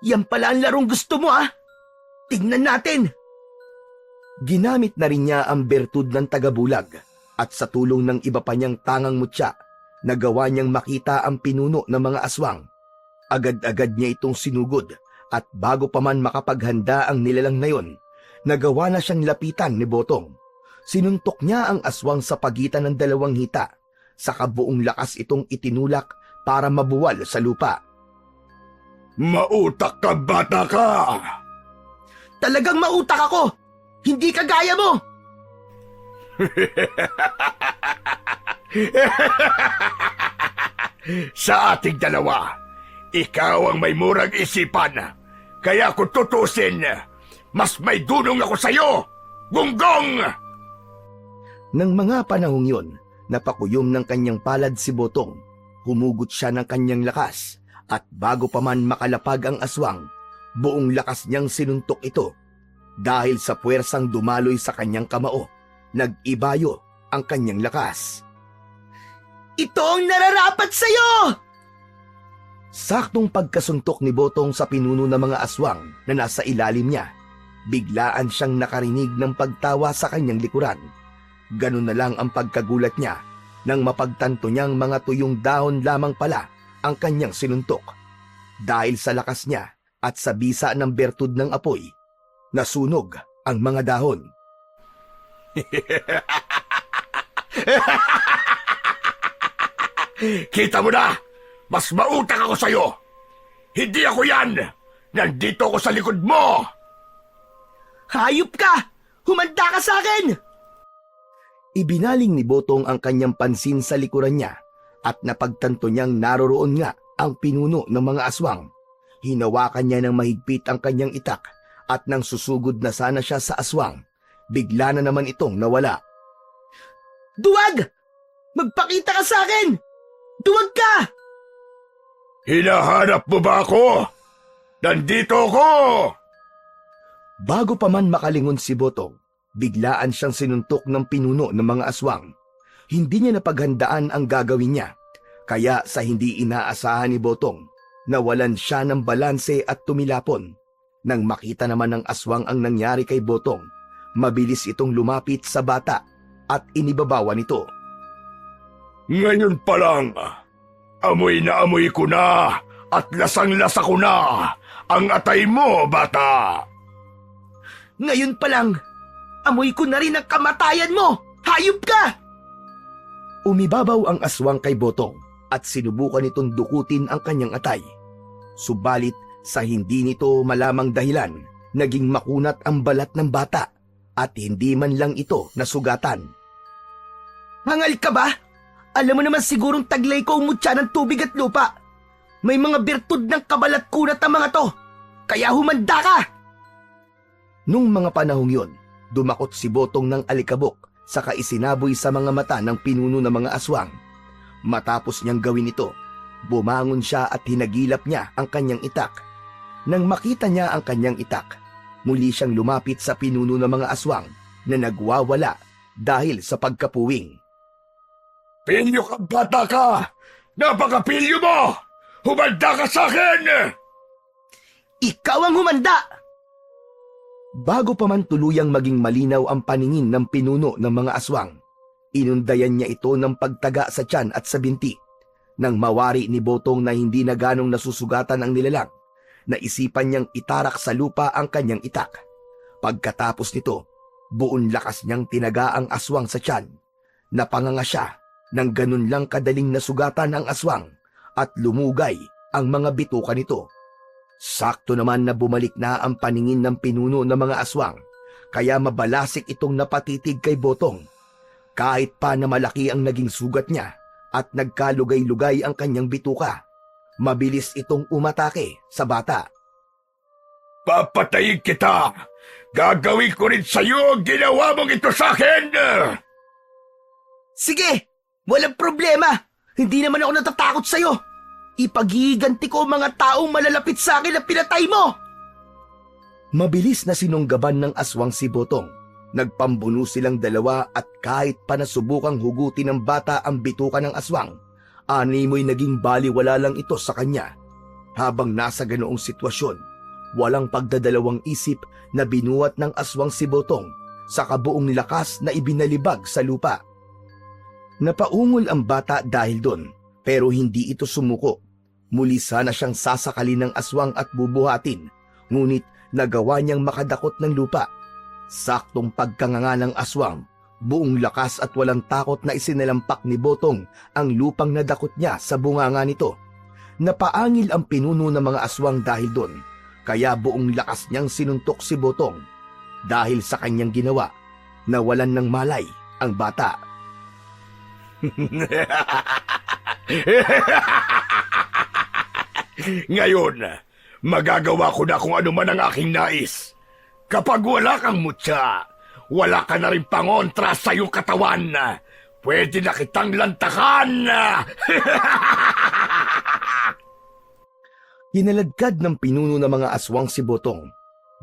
Yan pala ang larong gusto mo, ha? Tingnan natin! Ginamit na rin niya ang bertud ng tagabulag at sa tulong ng iba pa niyang tangang mutya, nagawa niyang makita ang pinuno ng mga aswang. Agad-agad niya itong sinugod at bago pa man makapaghanda ang nilalang na yon, nagawa na siyang lapitan ni Botong. Sinuntok niya ang aswang sa pagitan ng dalawang hita, sa kabuong lakas itong itinulak para mabuwal sa lupa. Mautak ka, bata ka! Talagang mautak ako! Hindi kagaya mo! Sa ating dalawa, ikaw ang may murang isipan. Kaya kung tutusin, mas may dunong ako sa'yo! Gunggong! Nang mga panahong yon, napakuyom ng kanyang palad si Botong. Humugot siya ng kanyang lakas at bago pa man makalapag ang aswang, buong lakas niyang sinuntok ito. Dahil sa puwersang dumaloy sa kanyang kamao, nag-ibayo ang kanyang lakas. Ito ang nararapat sa'yo! Saktong pagkasuntok ni Botong sa pinuno ng mga aswang na nasa ilalim niya, biglaan siyang nakarinig ng pagtawa sa kanyang likuran. Ganun na lang ang pagkagulat niya nang mapagtanto niyang mga tuyong dahon lamang pala ang kanyang sinuntok. Dahil sa lakas niya at sa bisa ng bertud ng apoy, nasunog ang mga dahon. Kita mo na! Mas mautak ako sa'yo! Hindi ako yan! Nandito ako sa likod mo! Hayop ka! Humanda ka sa akin! Ibinaling ni Botong ang kanyang pansin sa likuran niya at napagtanto niyang naroroon nga ang pinuno ng mga aswang. Hinawakan niya ng mahigpit ang kanyang itak at nang susugod na sana siya sa aswang, bigla na naman itong nawala. Duwag! Magpakita ka sa akin! Duwag ka! Hinahanap mo ba ako? Nandito ako! Bago pa man makalingon si Botong, biglaan siyang sinuntok ng pinuno ng mga aswang. Hindi niya napaghandaan ang gagawin niya, kaya sa hindi inaasahan ni Botong, nawalan siya ng balanse at tumilapon. Nang makita naman ng aswang ang nangyari kay Botong, mabilis itong lumapit sa bata at inibabawan ito. Ngayon pa lang, amoy na amoy ko na at lasang-lasa ko na ang atay mo, bata! Ngayon pa lang, amoy ko na rin ang kamatayan mo! Hayop ka! Umibabaw ang aswang kay Botong at sinubukan nitong dukutin ang kanyang atay. Subalit sa hindi nito malamang dahilan, naging makunat ang balat ng bata at hindi man lang ito nasugatan. Hangal ka ba? Alam mo naman sigurong taglay ko umutya ng tubig at lupa. May mga birtud ng kabalat kunat ang mga to. Kaya humanda ka! Nung mga panahong yon, dumakot si Botong ng alikabok saka isinaboy sa mga mata ng pinuno ng mga aswang. Matapos niyang gawin ito, bumangon siya at hinagilap niya ang kanyang itak. Nang makita niya ang kanyang itak, muli siyang lumapit sa pinuno ng mga aswang na nagwawala dahil sa pagkapuwing. Pilyo ka, bata ka! Napakapilyo mo! Humanda ka sa akin! Ikaw ang humanda! Bago pa man tuluyang maging malinaw ang paningin ng pinuno ng mga aswang, inundayan niya ito ng pagtaga sa tiyan at sa binti. Nang mawari ni Botong na hindi na ganong nasusugatan ang nilalang, naisipan niyang itarak sa lupa ang kanyang itak. Pagkatapos nito, buong lakas niyang tinaga ang aswang sa tiyan. Napanganga siya nang ganun lang kadaling nasugatan ang aswang at lumugay ang mga bituka nito. Sakto naman na bumalik na ang paningin ng pinuno ng mga aswang, kaya mabalasik itong napatitig kay Botong. Kahit pa na malaki ang naging sugat niya at nagkalugay-lugay ang kanyang bituka, mabilis itong umatake sa bata. Papatayin kita! Gagawin ko rin sa'yo ang ginawa mong ito sa akin! Sige! Walang problema! Hindi naman ako natatakot sa'yo! Ipaghihiganti ko ang mga taong malalapit sa akin na pinatay mo! Mabilis na sinunggaban ng aswang si Botong. Nagpambuno silang dalawa at kahit pa nasubukang hugutin ng bata ang bituka ng aswang, animoy naging baliwala lang ito sa kanya. Habang nasa ganoong sitwasyon, walang pagdadalawang isip na binuhat ng aswang si Botong sa kabuong lakas na ibinalibag sa lupa. Napaungol ang bata dahil doon, pero hindi ito sumuko. Muli sana siyang sasakalin ng aswang at bubuhatin, ngunit nagawa niyang makadakot ng lupa. Saktong pagkanganga ng aswang, buong lakas at walang takot na isinalampak ni Botong ang lupang nadakot niya sa bunganga nito. Napaangil ang pinuno ng mga aswang dahil doon, kaya buong lakas niyang sinuntok si Botong. Dahil sa kanyang ginawa, nawalan ng malay ang bata. Ngayon, magagawa ko na kung ano man ang aking nais. Kapag wala kang mutya, wala ka na rin pangontra sa iyong katawan. Pwede na kitang lantakan. Hinaladkad ng pinuno ng mga aswang si Botong.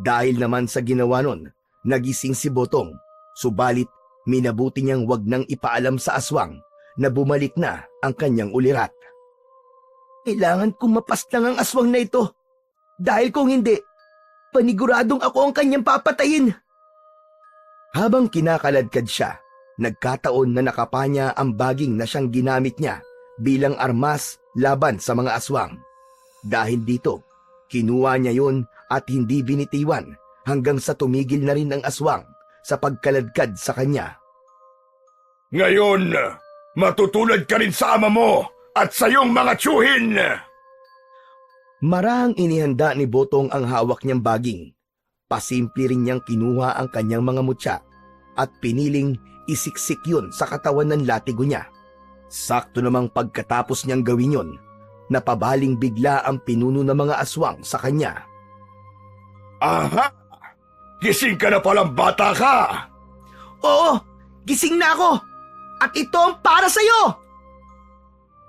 Dahil naman sa ginawa nun, nagising si Botong. Subalit, minabuti niyang wag nang ipaalam sa aswang na bumalik na ang kanyang ulirat. Kailangan kong mapaslang ang aswang na ito. Dahil kung hindi, paniguradong ako ang kanyang papatayin. Habang kinakaladkad siya, nagkataon na nakapanya ang baging na siyang ginamit niya bilang armas laban sa mga aswang. Dahil dito, kinuha niya yun at hindi binitiwan hanggang sa tumigil na rin ang aswang sa pagkaladkad sa kanya. Ngayon, matutulad ka rin sa ama mo at sa iyong mga tiyuhin. Marahang inihanda ni Botong ang hawak niyang baging. Pasimple rin niyang kinuha ang kanyang mga mutya at piniling isiksik yun sa katawan ng latigo niya. Sakto namang pagkatapos niyang gawin yun, napabaling bigla ang pinuno ng mga aswang sa kanya. Aha! Gising ka na palang bata ka! Oo, gising na ako! At ito ang para sa'yo!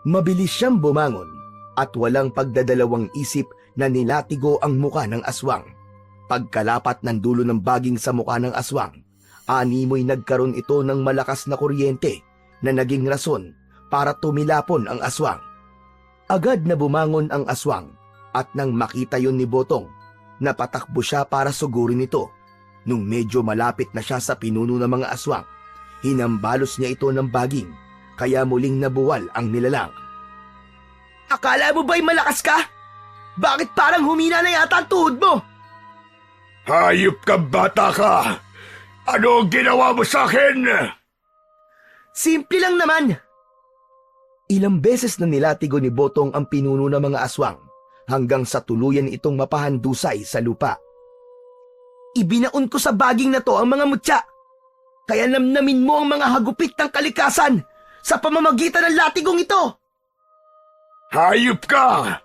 Mabilis siyang bumangon at walang pagdadalawang isip na nilatigo ang muka ng aswang. Pagkalapat ng dulo ng baging sa muka ng aswang, animoy nagkaroon ito ng malakas na kuryente na naging rason para tumilapon ang aswang. Agad na bumangon ang aswang at nang makita yon ni Botong, napatakbo siya para sugurin ito. Nung medyo malapit na siya sa pinuno ng mga aswang, hinambalos niya ito ng baging, kaya muling nabuwal ang nilalang. Akala mo ba'y malakas ka? Bakit parang humina na yata ang tuhod mo? Hayop ka bata ka! Ano ang ginawa mo sa akin? Simple lang naman. Ilang beses na nilatigo ni Botong ang pinuno ng mga aswang hanggang sa tuluyan itong mapahandusay sa lupa. Ibinaon ko sa baging na to ang mga mutya. Kaya namnamin mo ang mga hagupit ng kalikasan sa pamamagitan ng latigong ito. Hayop ka!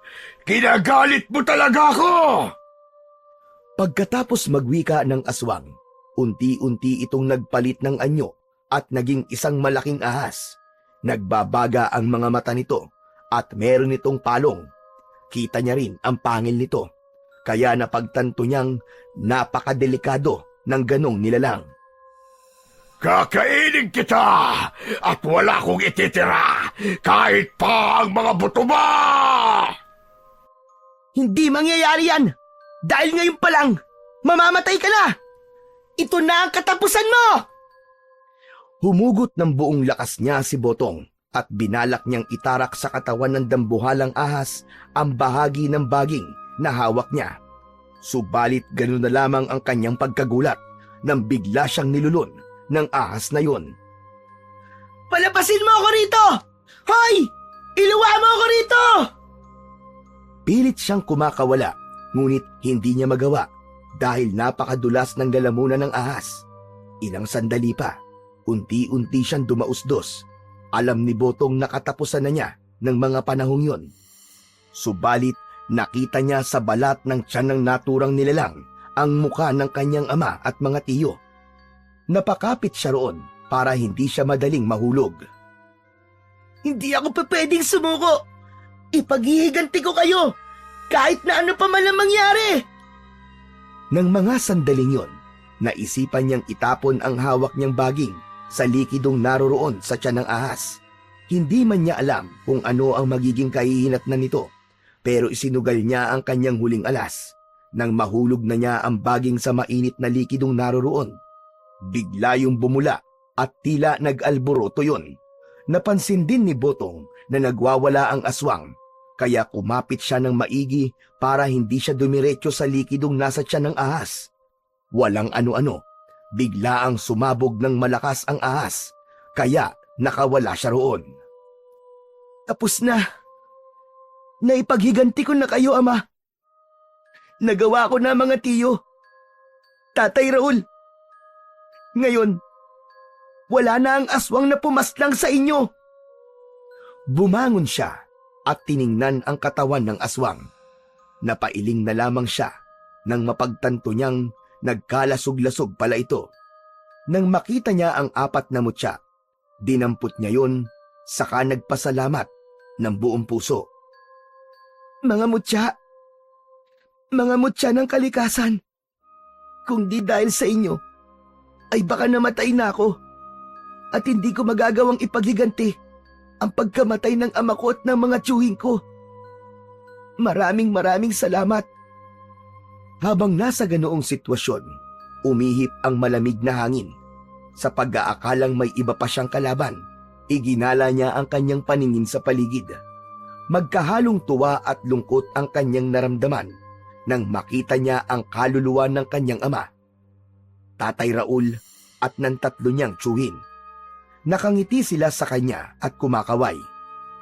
Kinagalit mo talaga ako! Pagkatapos magwika ng aswang, unti-unti itong nagpalit ng anyo at naging isang malaking ahas. Nagbabaga ang mga mata nito at meron itong palong. Kita niya rin ang pangil nito, kaya napagtanto niyang napakadelikado ng ganong nilalang. Kakainin kita at wala kong ititira kahit pa ang mga buto mo! Hindi mangyayari yan. Dahil ngayon pa lang, mamamatay ka na. Ito na ang katapusan mo. Humugot ng buong lakas niya si Botong at binalak niyang itarak sa katawan ng dambuhalang ahas ang bahagi ng baging na hawak niya. Subalit ganoon na lamang ang kanyang pagkagulat nang bigla siyang nilulun ng ahas na yun. Palabasin mo ako rito! Hoy! Iluwa mo ako rito! Pilit siyang kumakawala, ngunit hindi niya magawa dahil napakadulas ng lalamunan ng ahas. Ilang sandali pa, unti-unti siyang dumausdos. Alam ni Botong na katapusan na niya ng mga panahong yun. Subalit nakita niya sa balat ng tiyan ng naturang nilalang ang mukha ng kanyang ama at mga tiyo. Napakapit siya roon para hindi siya madaling mahulog. Hindi ako pwedeng sumuko. Ipaghihiganti ko kayo kahit na ano pa man ang mangyari. Nang mga sandaling yon, naisipan niyang itapon ang hawak niyang baging sa likidong naroroon sa tiyan ng ahas. Hindi man niya alam kung ano ang magiging kahihinatnan nito, pero isinugal niya ang kanyang huling alas. Nang mahulog na niya ang baging sa mainit na likidong naroroon, bigla yung bumula at tila nag-alboroto yun. Napansin din ni Botong na nagwawala ang aswang, kaya kumapit siya ng maigi para hindi siya dumiretso sa likidong nasa tiyan ng ahas. Walang ano-ano, bigla ang sumabog ng malakas ang ahas, kaya nakawala siya roon. Tapos na. Naipaghiganti ko na kayo, Ama. Nagawa ko na, mga tiyo. Tatay Raul. Ngayon, wala na ang aswang na pumaslang sa inyo. Bumangon siya at tiningnan ang katawan ng aswang. Napailing na lamang siya nang mapagtanto niyang nagkalasog-lasog pala ito. Nang makita niya ang 4 na mutya, dinampot niya yon, saka nagpasalamat ng buong puso. Mga mutya ng kalikasan. Kung di dahil sa inyo, ay baka namatay na ako at hindi ko magagawang ipaghiganti ang pagkamatay ng ama ko at ng mga tiyuhin ko. Maraming salamat. Habang nasa ganoong sitwasyon, umihip ang malamig na hangin. Sa pag-aakalang may iba pa siyang kalaban, iginala niya ang kanyang paningin sa paligid. Magkahalong tuwa at lungkot ang kanyang naramdaman nang makita niya ang kaluluwa ng kanyang ama, Tatay Raul at ng 3 niyang tiyuhin. Nakangiti sila sa kanya at kumakaway.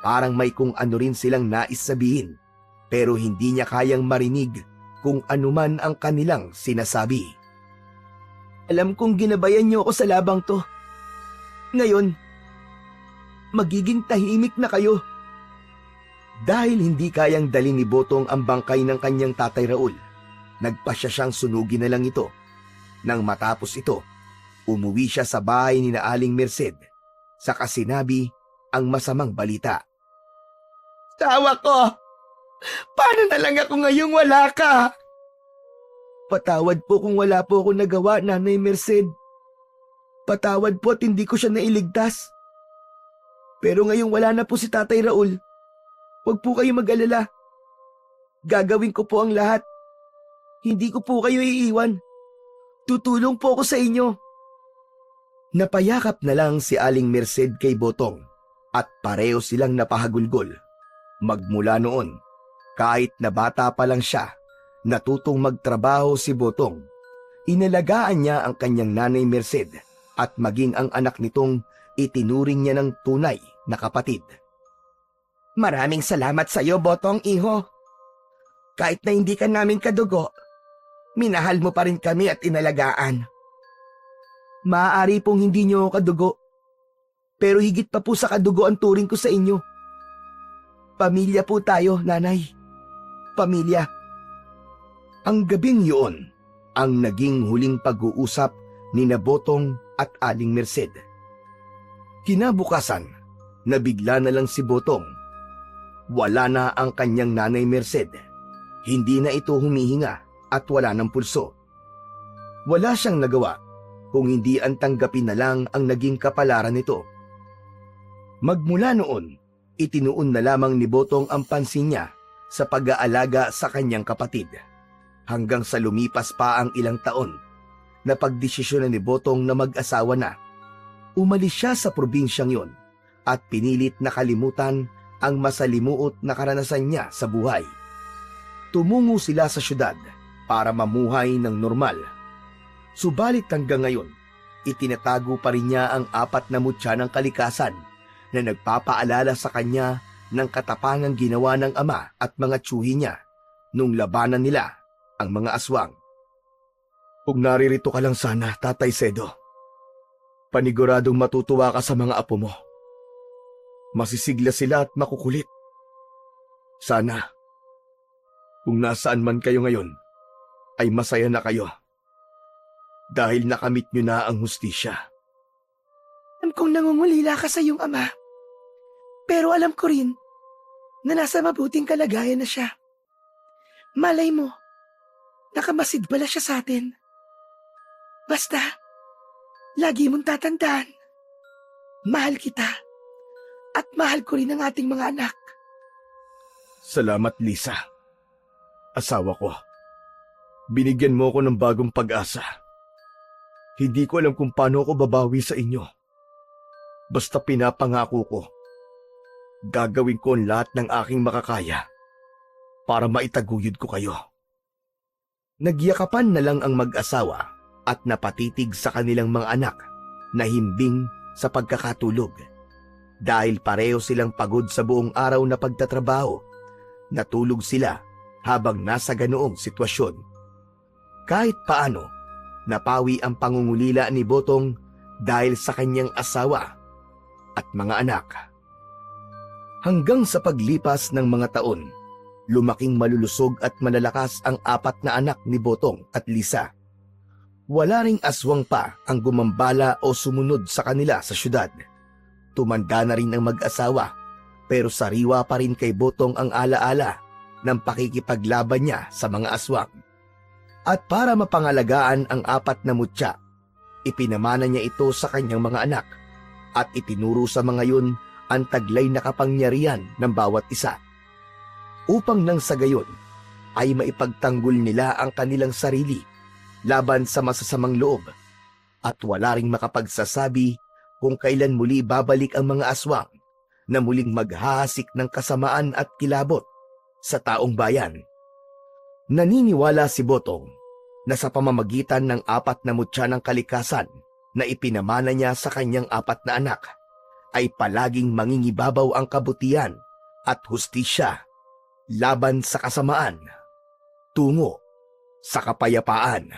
Parang may kung ano rin silang nais sabihin, pero hindi niya kayang marinig kung anuman ang kanilang sinasabi. Alam kong ginabayan niyo ako sa labang to. Ngayon, magiging tahimik na kayo. Dahil hindi kayang dali ni Botong ang bangkay ng kanyang Tatay Raul, nagpasya siyang sunugin na lang ito. Nang matapos ito, umuwi siya sa bahay ni na Aling Merced, saka sinabi ang masamang balita. Tawa ko! Paano na lang ako ngayong wala ka? Patawad po kung wala po ako nagawa, Nanay Merced. Patawad po at hindi ko siya nailigtas. Pero ngayong wala na po si Tatay Raul, huwag po kayo mag-alala. Gagawin ko po ang lahat. Hindi ko po kayo iiwan. Tutulong po ako sa inyo. Napayakap na lang si Aling Merced kay Botong at pareho silang napahagulgol. Magmula noon, kahit na bata pa lang siya, natutong magtrabaho si Botong. Inalagaan niya ang kanyang nanay Merced at maging ang anak nitong itinuring niya ng tunay na kapatid. Maraming salamat sa iyo, Botong, iho. Kahit na hindi ka namin kadugo, minahal mo pa rin kami at inalagaan. Maaari pong hindi niyo kadugo, pero higit pa po sa kadugo ang turing ko sa inyo. Pamilya po tayo, Nanay. Pamilya. Ang gabing yun ang naging huling pag-uusap ni na Botong at Aling Merced. Kinabukasan, nabigla na lang si Botong. Wala na ang kanyang nanay Merced. Hindi na ito humihinga at wala ng pulso. Wala siyang nagawa kung hindi ang tanggapin na lang ang naging kapalaran nito. Magmula noon, itinuon na lamang ni Botong ang pansin niya sa pag-aalaga sa kanyang kapatid. Hanggang sa lumipas pa ang ilang taon, napagdesisyonan ni Botong na mag-asawa na. Umalis siya sa probinsyang yon at pinilit na kalimutan ang masalimuot na karanasan niya sa buhay. Tumungo sila sa syudad para mamuhay ng normal. Subalit hanggang ngayon, itinatago pa rin niya ang 4 na mutya ng kalikasan na nagpapaalala sa kanya ng katapangang ginawa ng ama at mga tiyuhin niya nung labanan nila ang mga aswang. Kung naririto ka lang sana, Tatay Sedo, paniguradong matutuwa ka sa mga apo mo. Masisigla sila at makukulit. Sana, kung nasaan man kayo ngayon, ay masaya na kayo. Dahil nakamit nyo na ang hustisya. Alam kong nangungulila ka sa iyong ama. Pero alam ko rin na nasa mabuting kalagayan na siya. Malay mo, nakamasid pala siya sa atin. Basta, lagi mong tatandaan, mahal kita at mahal ko rin ang ating mga anak. Salamat, Lisa. Asawa ko. Binigyan mo ko ng bagong pag-asa. Hindi ko alam kung paano ako babawi sa inyo. Basta pinapangako ko, gagawin ko ang lahat ng aking makakaya para maitaguyod ko kayo. Nagyakapan na lang ang mag-asawa at napatitig sa kanilang mga anak na himbing sa pagkakatulog. Dahil pareho silang pagod sa buong araw na pagtatrabaho, natulog sila habang nasa ganoong sitwasyon. Kahit paano, napawi ang pangungulila ni Botong dahil sa kanyang asawa at mga anak. Hanggang sa paglipas ng mga taon, lumaking malulusog at malalakas ang 4 na anak ni Botong at Lisa. Wala ring aswang pa ang gumambala o sumunod sa kanila sa syudad. Tumanda na rin ang mag-asawa, pero sariwa pa rin kay Botong ang alaala ng pakikipaglaban niya sa mga aswang. At para mapangalagaan ang 4 na mutya, ipinamana niya ito sa kanyang mga anak at itinuro sa mga yun ang taglay na kapangyarihan ng bawat isa. Upang nang sa gayon ay maipagtanggol nila ang kanilang sarili laban sa masasamang loob at wala ring makapagsasabi kung kailan muli babalik ang mga aswang na muling maghahasik ng kasamaan at kilabot sa taong bayan. Naniniwala si Botong na sa pamamagitan ng 4 na mutya ng kalikasan na ipinamana niya sa kanyang 4 na anak, ay palaging mangingibabaw ang kabutihan at hustisya laban sa kasamaan tungo sa kapayapaan.